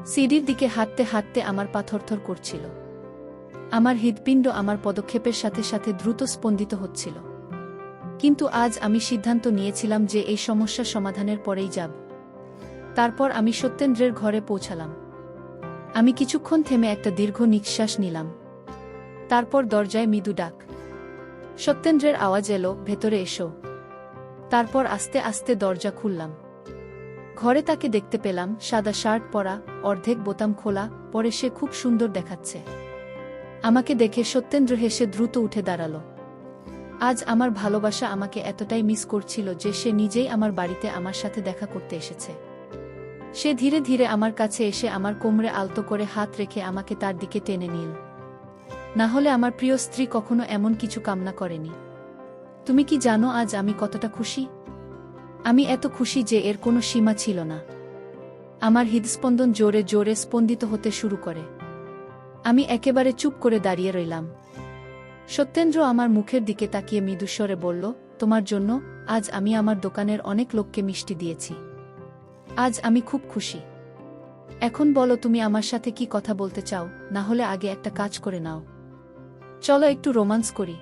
সিঁড়ির দিকে হাঁটতে হাঁটতে আমার পা থরথর করছিল। আমার হৃৎপিণ্ড আমার পদক্ষেপের সাথে সাথে দ্রুত স্পন্দিত হচ্ছিল। কিন্তু আজ আমি সিদ্ধান্ত নিয়েছিলাম যে এই সমস্যা সমাধানের পরেই যাব। তারপর আমি সত্যেন্দ্রের ঘরে পৌঁছালাম। আমি কিছুক্ষণ থেমে একটা দীর্ঘ নিঃশ্বাস নিলাম। তারপর দরজায় মৃদু ডাক। সত্যেন্দ্রের আওয়াজ এলো, ভেতরে এসো। তারপর আস্তে আস্তে দরজা খুললাম। ঘরে তাকে দেখতে পেলাম, সাদা শার্ট পরা, অর্ধেক বোতাম খোলা, পরে সে খুব সুন্দর দেখাচ্ছে। আমাকে দেখে সত্যেন্দ্র হেসে দ্রুত উঠে দাঁড়াল। আজ আমার ভালোবাসা আমাকে এতটাই মিস করছিল যে সে নিজেই আমার বাড়িতে আমার সাথে দেখা করতে এসেছে। সে ধীরে ধীরে আমার কাছে এসে আমার কোমরে আলতো করে হাত রেখে আমাকে তার দিকে টেনে নিল। না হলে আমার প্রিয় স্ত্রী কখনো এমন কিছু কামনা করেনি। তুমি কি জানো আজ আমি কতটা খুশি? আমি এত খুশি যে এর কোনো সীমা ছিল না। আমার হৃদস্পন্দন জোরে জোরে স্পন্দিত হতে শুরু করে। আমি একেবারে চুপ করে দাঁড়িয়ে রইলাম। সত্যেন্দ্র আমার মুখের দিকে তাকিয়ে মৃদুস্বরে বলল, তোমার জন্য আজ আমি আমার দোকানের অনেক লোককে মিষ্টি দিয়েছি। আজ আমি খুব খুশি। এখন বলো তুমি আমার সাথে কি কথা বলতে চাও, না হলে আগে একটা কাজ করে নাও। চলো একটু রোমান্স করি।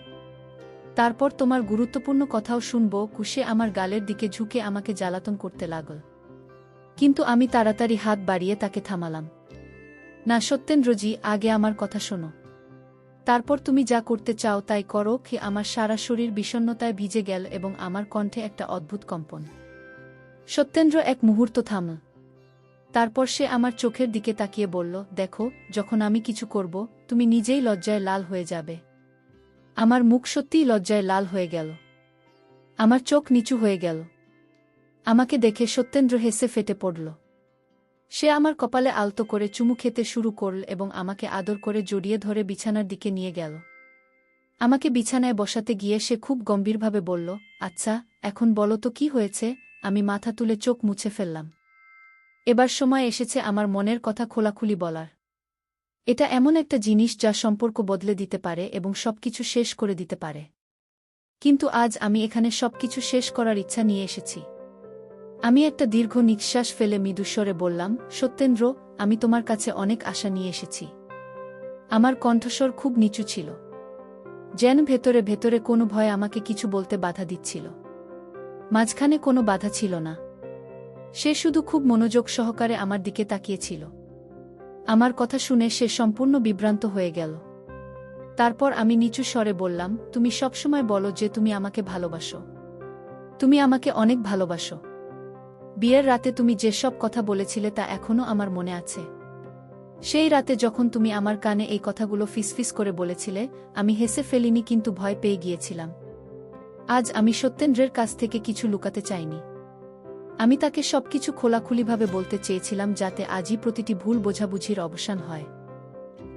তারপর তোমার গুরুত্বপূর্ণ কথাও শুনবো। কুশে আমার গালের দিকে ঝুঁকে আমাকে জ্বালাতন করতে লাগল। কিন্তু আমি তাড়াতাড়ি হাত বাড়িয়ে তাকে থামালাম। না সত্যেন্দ্রজি, আগে আমার কথা শোনো। তারপর তুমি যা করতে চাও তাই করো। কি আমার সারা শরীর বিষণ্ণতায় ভিজে গেল এবং আমার কণ্ঠে একটা অদ্ভুত কম্পন। সত্যেন্দ্র এক মুহূর্ত থামল। তারপর সে আমার চোখের দিকে তাকিয়ে বলল, দেখো, যখন আমি কিছু করব তুমি নিজেই লজ্জায় লাল হয়ে যাবে। আমার মুখ সত্যিই লজ্জায় লাল হয়ে গেল। আমার চোখ নিচু হয়ে গেল। আমাকে দেখে সত্যেন্দ্র হেসে ফেটে পড়ল। সে আমার কপালে আলতো করে চুমু খেতে শুরু করল এবং আমাকে আদর করে জড়িয়ে ধরে বিছানার দিকে নিয়ে গেল। আমাকে বিছানায় বসাতে গিয়ে সে খুব গম্ভীরভাবে বলল, আচ্ছা, এখন বলো তো কি হয়েছে। আমি মাথা তুলে চোখ মুছে ফেললাম। এবার সময় এসেছে আমার মনের কথা খোলাখুলি বলার। এটা এমন একটা জিনিস যা সম্পর্ক বদলে দিতে পারে এবং সবকিছু শেষ করে দিতে পারে। কিন্তু আজ আমি এখানে সবকিছু শেষ করার ইচ্ছা নিয়ে এসেছি। আমি একটা দীর্ঘ নিঃশ্বাস ফেলে মৃদুস্বরে বললাম, সত্যেন্দ্র, আমি তোমার কাছে অনেক আশা নিয়ে এসেছি। আমার কণ্ঠস্বর খুব নিচু ছিল, যেন ভেতরে ভেতরে কোনো ভয় আমাকে কিছু বলতে বাধা দিচ্ছিল। মাঝখানে কোনো বাধা ছিল না। সে শুধু খুব মনোযোগ সহকারে আমার দিকে তাকিয়েছিল। আমার কথা শুনে সে সম্পূর্ণ বিভ্রান্ত হয়ে গেল। তারপর আমি নিচু স্বরে বললাম, তুমি সবসময় বলো যে তুমি আমাকে ভালোবাসো। তুমি আমাকে অনেক ভালোবাসো। বিয়ের রাতে তুমি যেসব কথা বলেছিলে তা এখনও আমার মনে আছে। সেই রাতে যখন তুমি আমার কানে এই কথাগুলো ফিসফিস করে বলেছিলে, আমি হেসে ফেলিনি কিন্তু ভয় পেয়ে গিয়েছিলাম। আজ আমি সত্যেন্দ্রের কাছ থেকে কিছু লুকাতে চাইনি। আমি তাকে সবকিছু খোলাখুলিভাবে বলতে চেয়েছিলাম যাতে আজই প্রতিটি ভুল বোঝাবুঝির অবসান হয়।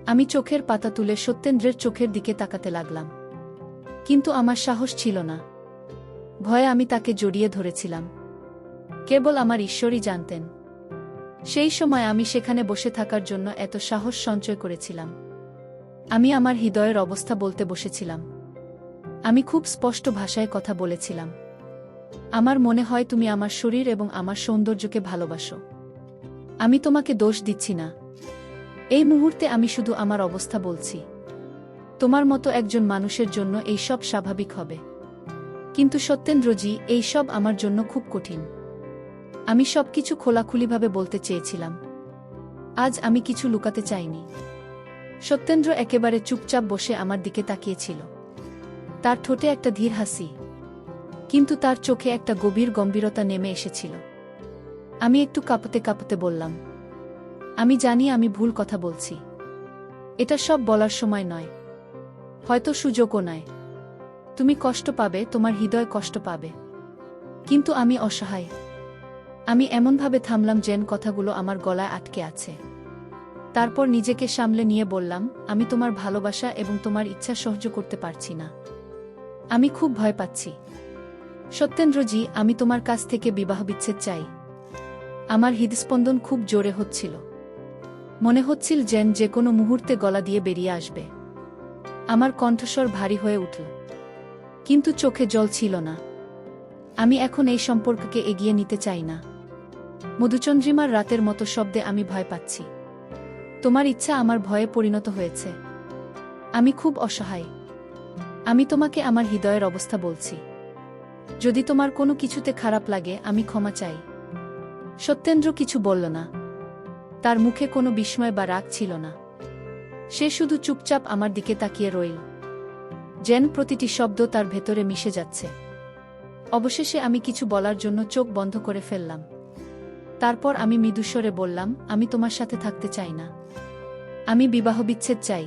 আমি চোখের পাতা তুলে সত্যেন্দ্রের চোখের দিকে তাকাতে লাগলাম। কিন্তু আমার সাহস ছিল না। ভয়ে আমি তাকে জড়িয়ে ধরেছিলাম। কেবল আমার ঈশ্বরই জানতেন সেই সময় আমি সেখানে বসে থাকার জন্য এত সাহস সঞ্চয় করেছিলাম। আমি আমার হৃদয়ের অবস্থা বলতে বসেছিলাম। আমি খুব স্পষ্ট ভাষায় কথা বলেছিলাম। আমার মনে হয় তুমি আমার শরীর এবং আমার সৌন্দর্যকে ভালোবাসো। আমি তোমাকে দোষ দিচ্ছি না। এই মুহূর্তে আমি শুধু আমার অবস্থা বলছি। তোমার মতো একজন মানুষের জন্য এই সব স্বাভাবিক হবে। কিন্তু সত্যেন্দ্রজি, এই সব আমার জন্য খুব কঠিন। আমি সবকিছু খোলাখুলিভাবে বলতে চেয়েছিলাম। আজ আমি কিছু লুকাতে চাইনি। সত্যেন্দ্র একেবারে চুপচাপ বসে আমার দিকে তাকিয়েছিল। তার ঠোঁটে একটা ধীর হাসি, কিন্তু তার চোখে একটা গভীর গম্ভীরতা নেমে এসেছিল। আমি একটু কাঁপতে কাঁপতে বললাম, আমি জানি আমি ভুল কথা বলছি। এটা সব বলার সময় নয়, হয়তো সুযোগও নয়। তুমি কষ্ট পাবে, তোমার হৃদয় কষ্ট পাবে। কিন্তু আমি অসহায়। আমি এমনভাবে থামলাম যেন কথাগুলো আমার গলায় আটকে আছে। তারপর নিজেকে সামলে নিয়ে বললাম, আমি তোমার ভালোবাসা এবং তোমার ইচ্ছা সহ্য করতে পারছি না। আমি খুব ভয় পাচ্ছি। সত্যেন্দ্রজি, আমি তোমার কাছ থেকে বিবাহবিচ্ছেদ চাই। আমার হৃদস্পন্দন খুব জোরে হচ্ছিল। মনে হচ্ছিল যেন যে কোনো মুহূর্তে গলা দিয়ে বেরিয়ে আসবে। আমার কণ্ঠস্বর ভারী হয়ে উঠল, কিন্তু চোখে জল ছিল না। আমি এখন এই সম্পর্ককে এগিয়ে নিতে চাই না। মধুচন্দ্রিমার রাতের মতো শব্দে আমি ভয় পাচ্ছি। তোমার ইচ্ছা আমার ভয়ে পরিণত হয়েছে। আমি খুব অসহায়। আমি তোমাকে আমার হৃদয়ের অবস্থা বলছি। যদি তোমার কোনো কিছুতে খারাপ লাগে, আমি ক্ষমা চাই। সত্যেন্দ্র কিছু বলল না। তার মুখে কোনো বিস্ময় বা রাগ ছিল না। সে শুধু চুপচাপ আমার দিকে তাকিয়ে রইল, যেন প্রতিটি শব্দ তার ভেতরে মিশে যাচ্ছে। অবশেষে আমি কিছু বলার জন্য চোখ বন্ধ করে ফেললাম। তারপর আমি মৃদুস্বরে বললাম, আমি তোমার সাথে থাকতে চাই না। আমি বিবাহবিচ্ছেদ চাই।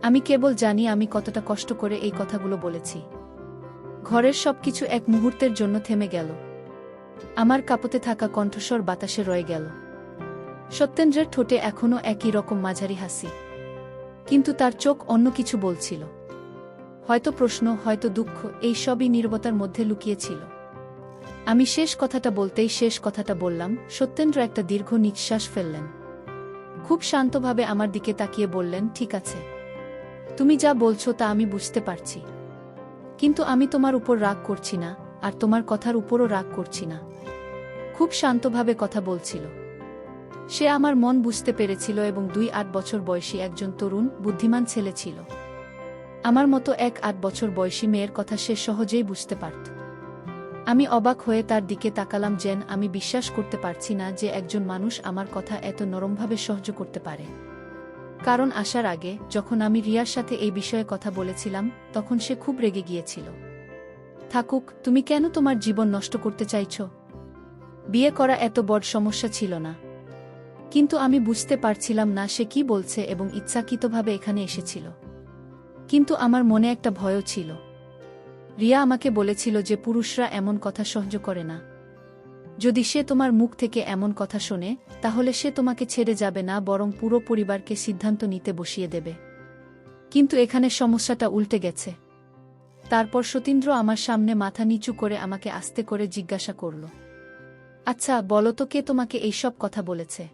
আমি কেবল জানি আমি কতটা কষ্ট করে এই কথাগুলো বলেছি। ঘরের সবকিছু এক মুহূর্তের জন্য থেমে গেল। আমার কাঁপতে থাকা কণ্ঠস্বর বাতাসে রয়ে গেল। সত্যেন্দ্রের ঠোঁটে এখনও একই রকম মাঝারি হাসি, কিন্তু তার চোখ অন্য কিছু বলছিল। হয়তো প্রশ্ন, হয়তো দুঃখ, এই সবই নীরবতার মধ্যে লুকিয়েছিল। আমি শেষ কথাটা বলতেই শেষ কথাটা বললাম। সত্যেন্দ্র একটা দীর্ঘ নিঃশ্বাস ফেললেন। খুব শান্তভাবে আমার দিকে তাকিয়ে বললেন, ঠিক আছে, তুমি যা বলছো তা আমি বুঝতে পারছি। কিন্তু আমি তোমার উপর রাগ করছি না, আর তোমার কথার উপরও রাগ করছি না। খুব শান্তভাবে কথা বলছিল। সে আমার মন বুঝতে পেরেছিল এবং 2-8 বছর বয়সী একজন তরুণ, বুদ্ধিমান ছেলে ছিল। আমার মতো 1-8 বছর বয়সী মেয়ের কথা সে সহজেই বুঝতে পারত। আমি অবাক হয়ে তার দিকে তাকালাম, যেন আমি বিশ্বাস করতে পারছি না যে একজন মানুষ আমার কথা এত নরমভাবে সহ্য করতে পারে। কারণ আসার আগে, যখন আমি রিয়ার সাথে এই বিষয়ে কথা বলেছিলাম, তখন সে খুব রেগে গিয়েছিল। থাকুক, তুমি কেন তোমার জীবন নষ্ট করতে চাইছ? বিয়ে করা এত বড় সমস্যা ছিল না। কিন্তু আমি বুঝতে পারছিলাম না সে কি বলছে এবং ইচ্ছাকৃতভাবে এখানে এসেছিল। কিন্তু আমার মনে একটা ভয়ও ছিল। রিয়া আমাকে বলেছিল যে পুরুষরা এমন কথা সহ্য করে না। যদি সে তোমার মুখ থেকে এমন কথা শোনে, তাহলে সে তোমাকে ছেড়ে যাবে না, বরং পুরো পরিবারকে সিদ্ধান্ত নিতে বসিয়ে দেবে। কিন্তু এখানে সমস্যাটা উল্টে গেছে। তারপর সতীন্দ্র আমার সামনে মাথা নিচু করে আমাকে আস্তে করে জিজ্ঞাসা করল, আচ্ছা বলো তো, কে তোমাকে এইসব কথা বলেছে?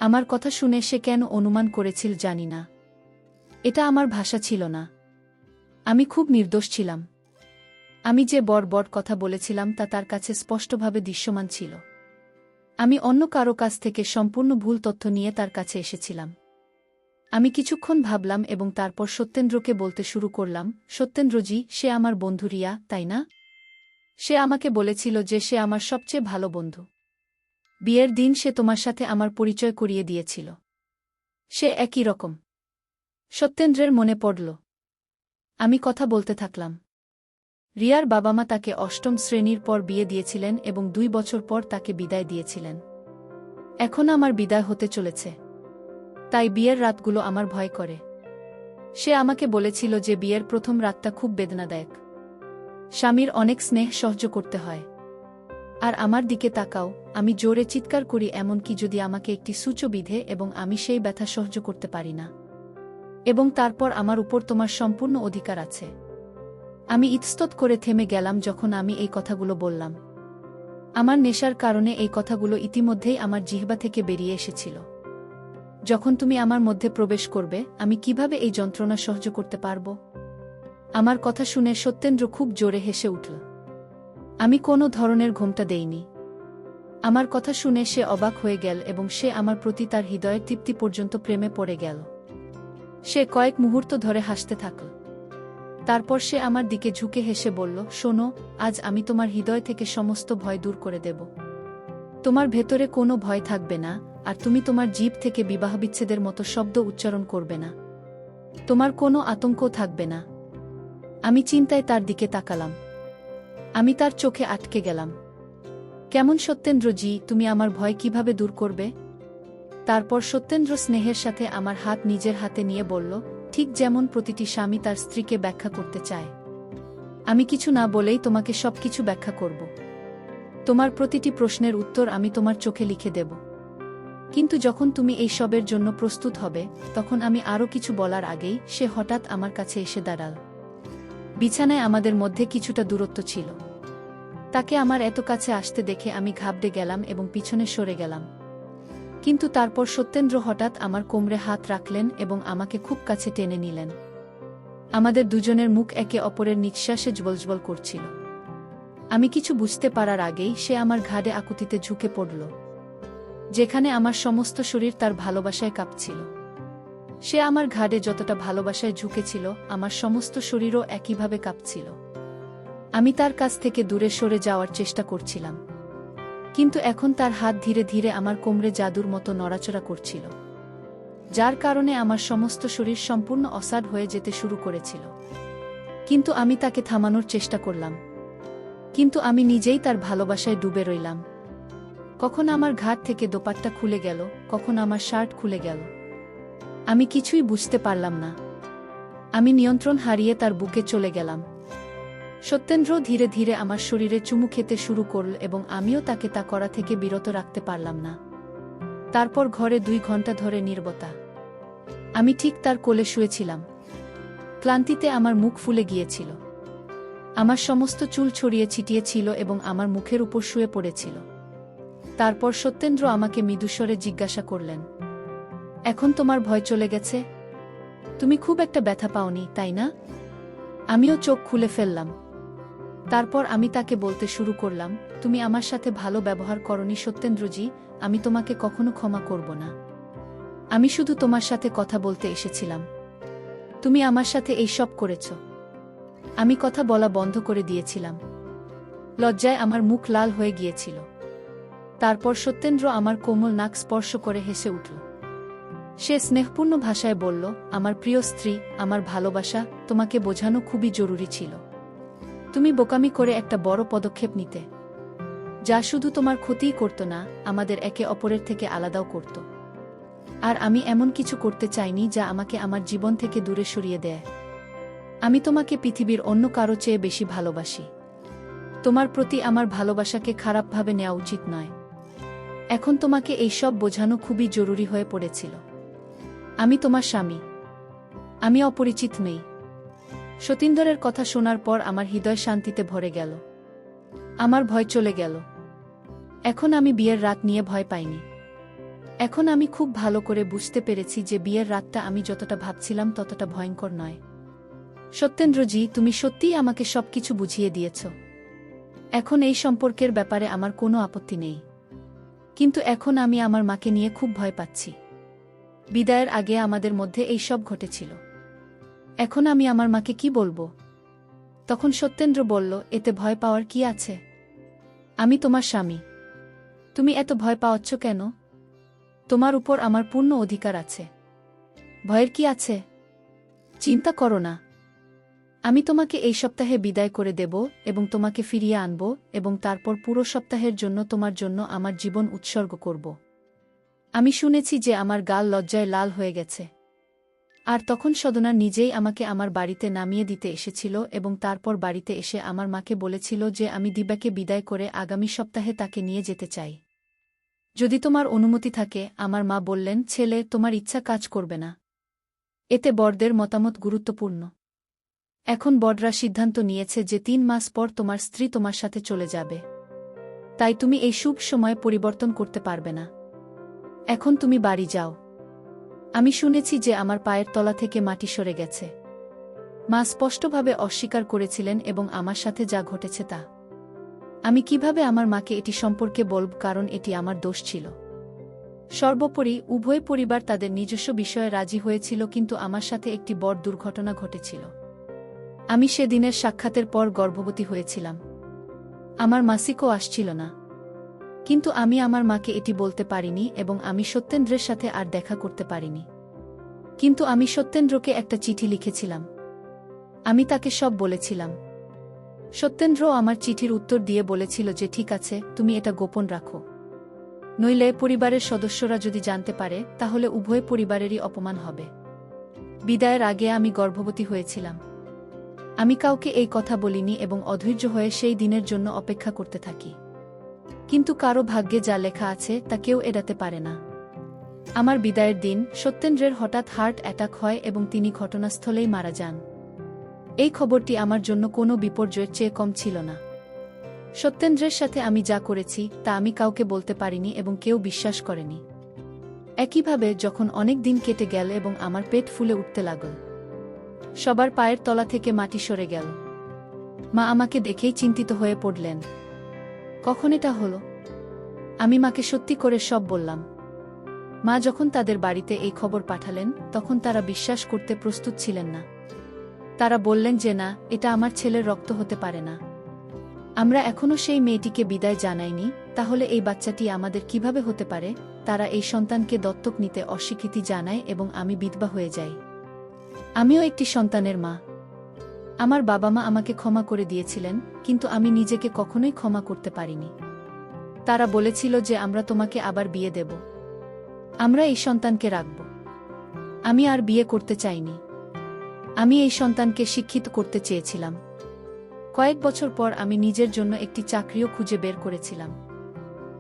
আমার কথা শুনে সে কেন অনুমান করেছিল জানি না। এটা আমার ভাষা ছিল না। আমি খুব নির্দোষ ছিলাম। আমি যে বড় কথা বলেছিলাম তা তার কাছে স্পষ্টভাবে দৃশ্যমান ছিল। আমি অন্য কারো কাছ থেকে সম্পূর্ণ ভুল তথ্য নিয়ে তার কাছে এসেছিলাম। আমি কিছুক্ষণ ভাবলাম এবং তারপর সত্যেন্দ্রকে বলতে শুরু করলাম, সত্যেন্দ্রজি, সে আমার বন্ধু রিয়া, তাই না? সে আমাকে বলেছিল যে সে আমার সবচেয়ে ভালো বন্ধু। বিয়ের দিন সে তোমার সাথে আমার পরিচয় করিয়ে দিয়েছিল। সে একই রকম। সত্যেন্দ্রের মনে পড়ল। আমি কথা বলতে থাকলাম। রিয়ার বাবা মা তাকে 8ম শ্রেণীর পর বিয়ে দিয়েছিলেন এবং 2 বছর পর তাকে বিদায় দিয়েছিলেন। এখন আমার বিদায় হতে চলেছে। তাই বিয়ের রাতগুলো আমার ভয় করে। সে আমাকে বলেছিল যে বিয়ের প্রথম রাতটা খুব বেদনাদায়ক। স্বামীর অনেক স্নেহ সহ্য করতে হয়। আর আমার দিকে তাকাও, আমি জোরে চিৎকার করি, এমনকি যদি আমাকে একটি সূচো বিধে এবং আমি সেই ব্যথা সহ্য করতে পারি না। এবং তারপর আমার উপর তোমার সম্পূর্ণ অধিকার আছে। আমি ইতস্তত করে থেমে গেলাম যখন আমি এই কথাগুলো বললাম। আমার নেশার কারণে এই কথাগুলো ইতিমধ্যেই আমার জিহ্বা থেকে বেরিয়ে এসেছিল। যখন তুমি আমার মধ্যে প্রবেশ করবে, আমি কিভাবে এই যন্ত্রণা সহ্য করতে পারব? আমার কথা শুনে সত্যেন্দ্র খুব জোরে হেসে উঠল। আমি কোনো ধরনের ঘোমটা দেইনি। আমার কথা শুনে সে অবাক হয়ে গেল এবং সে আমার প্রতি তার হৃদয়ের তৃপ্তি পর্যন্ত প্রেমে পড়ে গেল। সে কয়েক মুহূর্ত ধরে হাসতে থাকল। তারপর সে আমার দিকে ঝুঁকে হেসে বলল, শোনো, আজ আমি তোমার হৃদয় থেকে সমস্ত ভয় দূর করে দেব। তোমার ভেতরে কোনো ভয় থাকবে না, আর তুমি তোমার জিভ থেকে বিবাহবিচ্ছেদের মতো শব্দ উচ্চারণ করবে না। তোমার কোনো আতঙ্কও থাকবে না। আমি চিন্তায় তার দিকে তাকালাম। আমি তার চোখে আটকে গেলাম। কেমন সত্যেন্দ্রজি, তুমি আমার ভয় কিভাবে দূর করবে? তারপর সত্যেন্দ্র স্নেহের সাথে আমার হাত নিজের হাতে নিয়ে বলল, ঠিক যেমন প্রতিটি স্বামী তার স্ত্রীকে ব্যাখ্যা করতে চায়। আমি কিছু না বলেই তোমাকে সবকিছু ব্যাখ্যা করব। তোমার প্রতিটি প্রশ্নের উত্তর আমি তোমার চোখে লিখে দেব। কিন্তু যখন তুমি এই সবের জন্য প্রস্তুত হবে, তখন আমি আরও কিছু বলার আগেই সে হঠাৎ আমার কাছে এসে দাঁড়াল। বিছানায় আমাদের মধ্যে কিছুটা দূরত্ব ছিল। তাকে আমার এত কাছে আসতে দেখে আমি ঘাবড়ে গেলাম এবং পিছনে সরে গেলাম। কিন্তু তারপর সত্যেন্দ্র হঠাৎ আমার কোমরে হাত রাখলেন এবং আমাকে খুব কাছে টেনে নিলেন। আমাদের দুজনের মুখ একে অপরের নিঃশ্বাসে জ্বলজ্বল করছিল। আমি কিছু বুঝতে পারার আগেই সে আমার ঘাড়ে আকুতিতে ঝুঁকে পড়ল, যেখানে আমার সমস্ত শরীর তার ভালোবাসায় কাঁপছিল। সে আমার ঘাড়ে যতটা ভালোবাসায় ঝুঁকেছিল, আমার সমস্ত শরীরও একইভাবে কাঁপছিল। আমি তার কাছ থেকে দূরে সরে যাওয়ার চেষ্টা করছিলাম, কিন্তু এখন তার হাত ধীরে ধীরে আমার কোমরে জাদুর মতো নড়াচড়া করছিল, যার কারণে আমার সমস্ত শরীর সম্পূর্ণ অসাড় হয়ে যেতে শুরু করেছিল। কিন্তু আমি তাকে থামানোর চেষ্টা করলাম, কিন্তু আমি নিজেই তার ভালোবাসায় ডুবে রইলাম। কখন আমার ঘাট থেকে দোপাট্টা খুলে গেল, কখন আমার শার্ট খুলে গেল, আমি কিছুই বুঝতে পারলাম না। আমি নিয়ন্ত্রণ হারিয়ে তার বুকে চলে গেলাম। সত্যেন্দ্র ধীরে ধীরে আমার শরীরে চুমু খেতে শুরু করল এবং আমিও তাকে তা করা থেকে বিরত রাখতে পারলাম না। তারপর ঘরে 2 ঘন্টা ধরে নীরবতা। আমি ঠিক তার কোলে শুয়েছিলাম। ক্লান্তিতে আমার মুখ ফুলে গিয়েছিল। আমার সমস্ত চুল ছড়িয়ে ছিটিয়ে ছিল এবং আমার মুখের উপর শুয়ে পড়েছিল। তারপর সত্যেন্দ্র আমাকে মৃদুস্বরে জিজ্ঞাসা করলেন, এখন তোমার ভয় চলে গেছে? তুমি খুব একটা ব্যথা পাওনি, তাই না? আমিও চোখ খুলে ফেললাম। তারপর আমি তাকে বলতে শুরু করলাম, তুমি আমার সাথে ভালো ব্যবহার করনি সত্যেন্দ্রজি, আমি তোমাকে কখনো ক্ষমা করব না। আমি শুধু তোমার সাথে কথা বলতে এসেছিলাম। তুমি আমার সাথে এই সব করেছ। আমি কথা বলা বন্ধ করে দিয়েছিলাম। লজ্জায় আমার মুখ লাল হয়ে গিয়েছিল। তারপর সত্যেন্দ্র আমার কোমল নাক স্পর্শ করে হেসে উঠল। সে স্নেহপূর্ণ ভাষায় বলল, আমার প্রিয় স্ত্রী, আমার ভালোবাসা, তোমাকে বোঝানো খুবই জরুরি ছিল। তুমি বোকামি করে একটা বড় পদক্ষেপ নিতে, যা শুধু তোমার ক্ষতিই করত না, আমাদের একে অপরের থেকে আলাদাও করত। আর আমি এমন কিছু করতে চাইনি যা আমাকে আমার জীবন থেকে দূরে সরিয়ে দেয়। আমি তোমাকে পৃথিবীর অন্য কারো চেয়ে বেশি ভালোবাসি। তোমার প্রতি আমার ভালোবাসাকে খারাপভাবে নেওয়া উচিত নয়। এখন তোমাকে এই সব বোঝানো খুবই জরুরি হয়ে পড়েছিল। আমি তোমার স্বামী। আমি অপরিচিত নই। সতীন্দ্রের কথা শোনার পর আমার হৃদয় শান্তিতে ভরে গেল। আমার ভয় চলে গেল। এখন আমি বিয়ের রাত নিয়ে ভয় পাইনি। এখন আমি খুব ভালো করে বুঝতে পেরেছি যে বিয়ের রাতটা আমি যতটা ভাবছিলাম ততটা ভয়ঙ্কর নয়। সত্যেন্দ্রজি, তুমি সত্যিই আমাকে সবকিছু বুঝিয়ে দিয়েছ। এখন এই সম্পর্কের ব্যাপারে আমার কোনো আপত্তি নেই। কিন্তু এখন আমি আমার মাকে নিয়ে খুব ভয় পাচ্ছি। বিদায়ের আগে আমাদের মধ্যে এই সব ঘটেছিল। এখন আমি আমার মাকে কি বলবো? তখন সত্যেন্দ্র বলল, এতে ভয় পাওয়ার কি আছে? আমি তোমার স্বামী। তুমি এত ভয় পাওয়াচ্ছ কেন? তোমার উপর আমার পূর্ণ অধিকার আছে। ভয়ের কি আছে? চিন্তা করো না। আমি তোমাকে এই সপ্তাহে বিদায় করে দেব এবং তোমাকে ফিরিয়ে আনব এবং তারপর পুরো সপ্তাহের জন্য তোমার জন্য আমার জীবন উৎসর্গ করব। আমি শুনেছি যে আমার গাল লজ্জায় লাল হয়ে গেছে। আর তখন সদনা নিজেই আমাকে আমার বাড়িতে নামিয়ে দিতে এসেছিল এবং তারপর বাড়িতে এসে আমার মাকে বলেছিল যে আমি দিবাকে বিদায় করে আগামী সপ্তাহে তাকে নিয়ে যেতে চাই। যদি তোমার অনুমতি থাকে। আমার মা বললেন, ছেলে, তোমার ইচ্ছা কাজ করবে না। এতে বরদের মতামত গুরুত্বপূর্ণ। এখন বররা সিদ্ধান্ত নিয়েছে যে 3 মাস পর তোমার স্ত্রী তোমার সাথে চলে যাবে। তাই তুমি এই শুভ সময় পরিবর্তন করতে পারবে না। এখন তুমি বাড়ি যাও। আমি শুনেছি যে আমার পায়ের তলা থেকে মাটি সরে গেছে। মা স্পষ্টভাবে অস্বীকার করেছিলেন এবং আমার সাথে যা ঘটেছে তা আমি কিভাবে আমার মাকে এটি সম্পর্কে বলব, কারণ এটি আমার দোষ ছিল। সর্বোপরি উভয় পরিবার তাদের নিজস্ব বিষয়ে রাজি হয়েছিল, কিন্তু আমার সাথে একটি বড় দুর্ঘটনা ঘটেছিল। আমি সেদিনের সাক্ষাতের পর গর্ভবতী হয়েছিলাম। আমার মাসিকও আসছিল না। কিন্তু আমি আমার মাকে এটি বলতে পারিনি এবং আমি সত্যেন্দ্রের সাথে আর দেখা করতে পারিনি। কিন্তু আমি সত্যেন্দ্রকে একটা চিঠি লিখেছিলাম। আমি তাকে সব বলেছিলাম। সত্যেন্দ্র আমার চিঠির উত্তর দিয়ে বলেছিল যে ঠিক আছে, তুমি এটা গোপন রাখো। নইলে পরিবারের সদস্যরা যদি জানতে পারে তাহলে উভয় পরিবারেরই অপমান হবে। বিদায়ের আগে আমি গর্ভবতী হয়েছিলাম। আমি কাউকে এই কথা বলিনি এবং অধৈর্য হয়ে সেই দিনের জন্য অপেক্ষা করতে থাকি। কিন্তু কারো ভাগ্যে যা লেখা আছে তা কেউ এড়াতে পারে না। আমার বিদায়ের দিন সত্যেন্দ্রের হঠাৎ হার্ট অ্যাটাক হয় এবং তিনি ঘটনাস্থলেই মারা যান। এই খবরটি আমার জন্য কোনো বিপর্যয়ের চেয়ে কম ছিল না। সত্যেন্দ্রের সাথে আমি যা করেছি তা আমি কাউকে বলতে পারিনি এবং কেউ বিশ্বাস করেনি। একইভাবে যখন অনেক দিন কেটে গেল এবং আমার পেট ফুলে উঠতে লাগল, সবার পায়ের তলা থেকে মাটি সরে গেল, মা আমাকে দেখেই চিন্তিত হয়ে পড়লেন। কখন এটা হলো? আমি মাকে সত্যি করে সব বললাম। মা যখন তাদের বাড়িতে এই খবর পাঠালেন তখন তারা বিশ্বাস করতে প্রস্তুত ছিলেন না। তারা বললেন যে না, এটা আমার ছেলের রক্ত হতে পারে না। আমরা এখনও সেই মেয়েটিকে বিদায় জানাইনি, তাহলে এই বাচ্চাটি আমাদের কিভাবে হতে পারে? তারা এই সন্তানকে দত্তক নিতে অস্বীকৃতি জানায় এবং আমি বিধবা হয়ে যাই। আমিও একটি সন্তানের মা। আমার বাবা মা আমাকে ক্ষমা করে দিয়েছিলেন, কিন্তু আমি নিজেকে কখনোই ক্ষমা করতে পারিনি। তারা বলেছিল যে আমরা তোমাকে আবার বিয়ে দেব, আমরা এই সন্তানকে রাখব। আমি আর বিয়ে করতে চাইনি। আমি এই সন্তানকে শিক্ষিত করতে চেয়েছিলাম। কয়েক বছর পর আমি নিজের জন্য একটি চাকরিও খুঁজে বের করেছিলাম।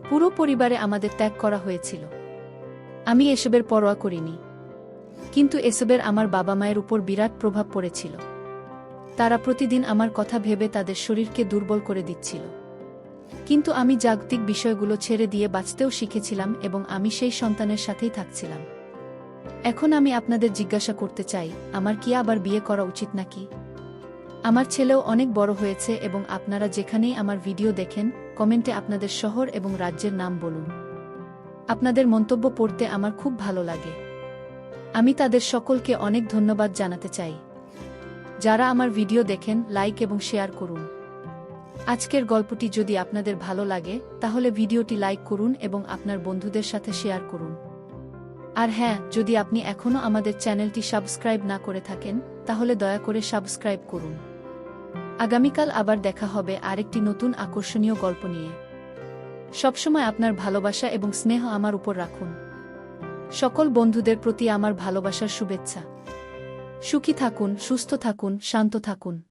পুরো পরিবারে আমাদের ত্যাগ করা হয়েছিল। আমি এসবের পরোয়া করিনি, কিন্তু এসবের আমার বাবা মায়ের উপর বিরাট প্রভাব পড়েছিল। তারা প্রতিদিন আমার কথা ভেবে তাদের শরীরকে দুর্বল করে দিচ্ছিল। কিন্তু আমি জাগতিক বিষয়গুলো ছেড়ে দিয়ে বাঁচতেও শিখেছিলাম এবং আমি সেই সন্তানের সাথেই থাকছিলাম। এখন আমি আপনাদের জিজ্ঞাসা করতে চাই, আমার কি আবার বিয়ে করা উচিত নাকি? আমার ছেলেও অনেক বড় হয়েছে এবং আপনারা যেখানেই আমার ভিডিও দেখেন, কমেন্টে আপনাদের শহর এবং রাজ্যের নাম বলুন। আপনাদের মন্তব্য পড়তে আমার খুব ভালো লাগে। আমি তাদের সকলকে অনেক ধন্যবাদ জানাতে চাই। যারা আমার ভিডিও দেখেন, লাইক এবং শেয়ার করুন। আজকের গল্পটি যদি আপনাদের ভালো লাগে তাহলে ভিডিওটি লাইক করুন এবং আপনার বন্ধুদের সাথে শেয়ার করুন। আর হ্যাঁ, যদি আপনি এখনও আমাদের চ্যানেলটি সাবস্ক্রাইব না করে থাকেন তাহলে দয়া করে সাবস্ক্রাইব করুন। আগামীকাল আবার দেখা হবে আরেকটি নতুন আকর্ষণীয় গল্প নিয়ে। সবসময় আপনার ভালোবাসা এবং স্নেহ আমার উপর রাখুন। সকল বন্ধুদের প্রতি আমার ভালোবাসার শুভেচ্ছা। সুখী থাকুন, সুস্থ থাকুন, শান্ত থাকুন।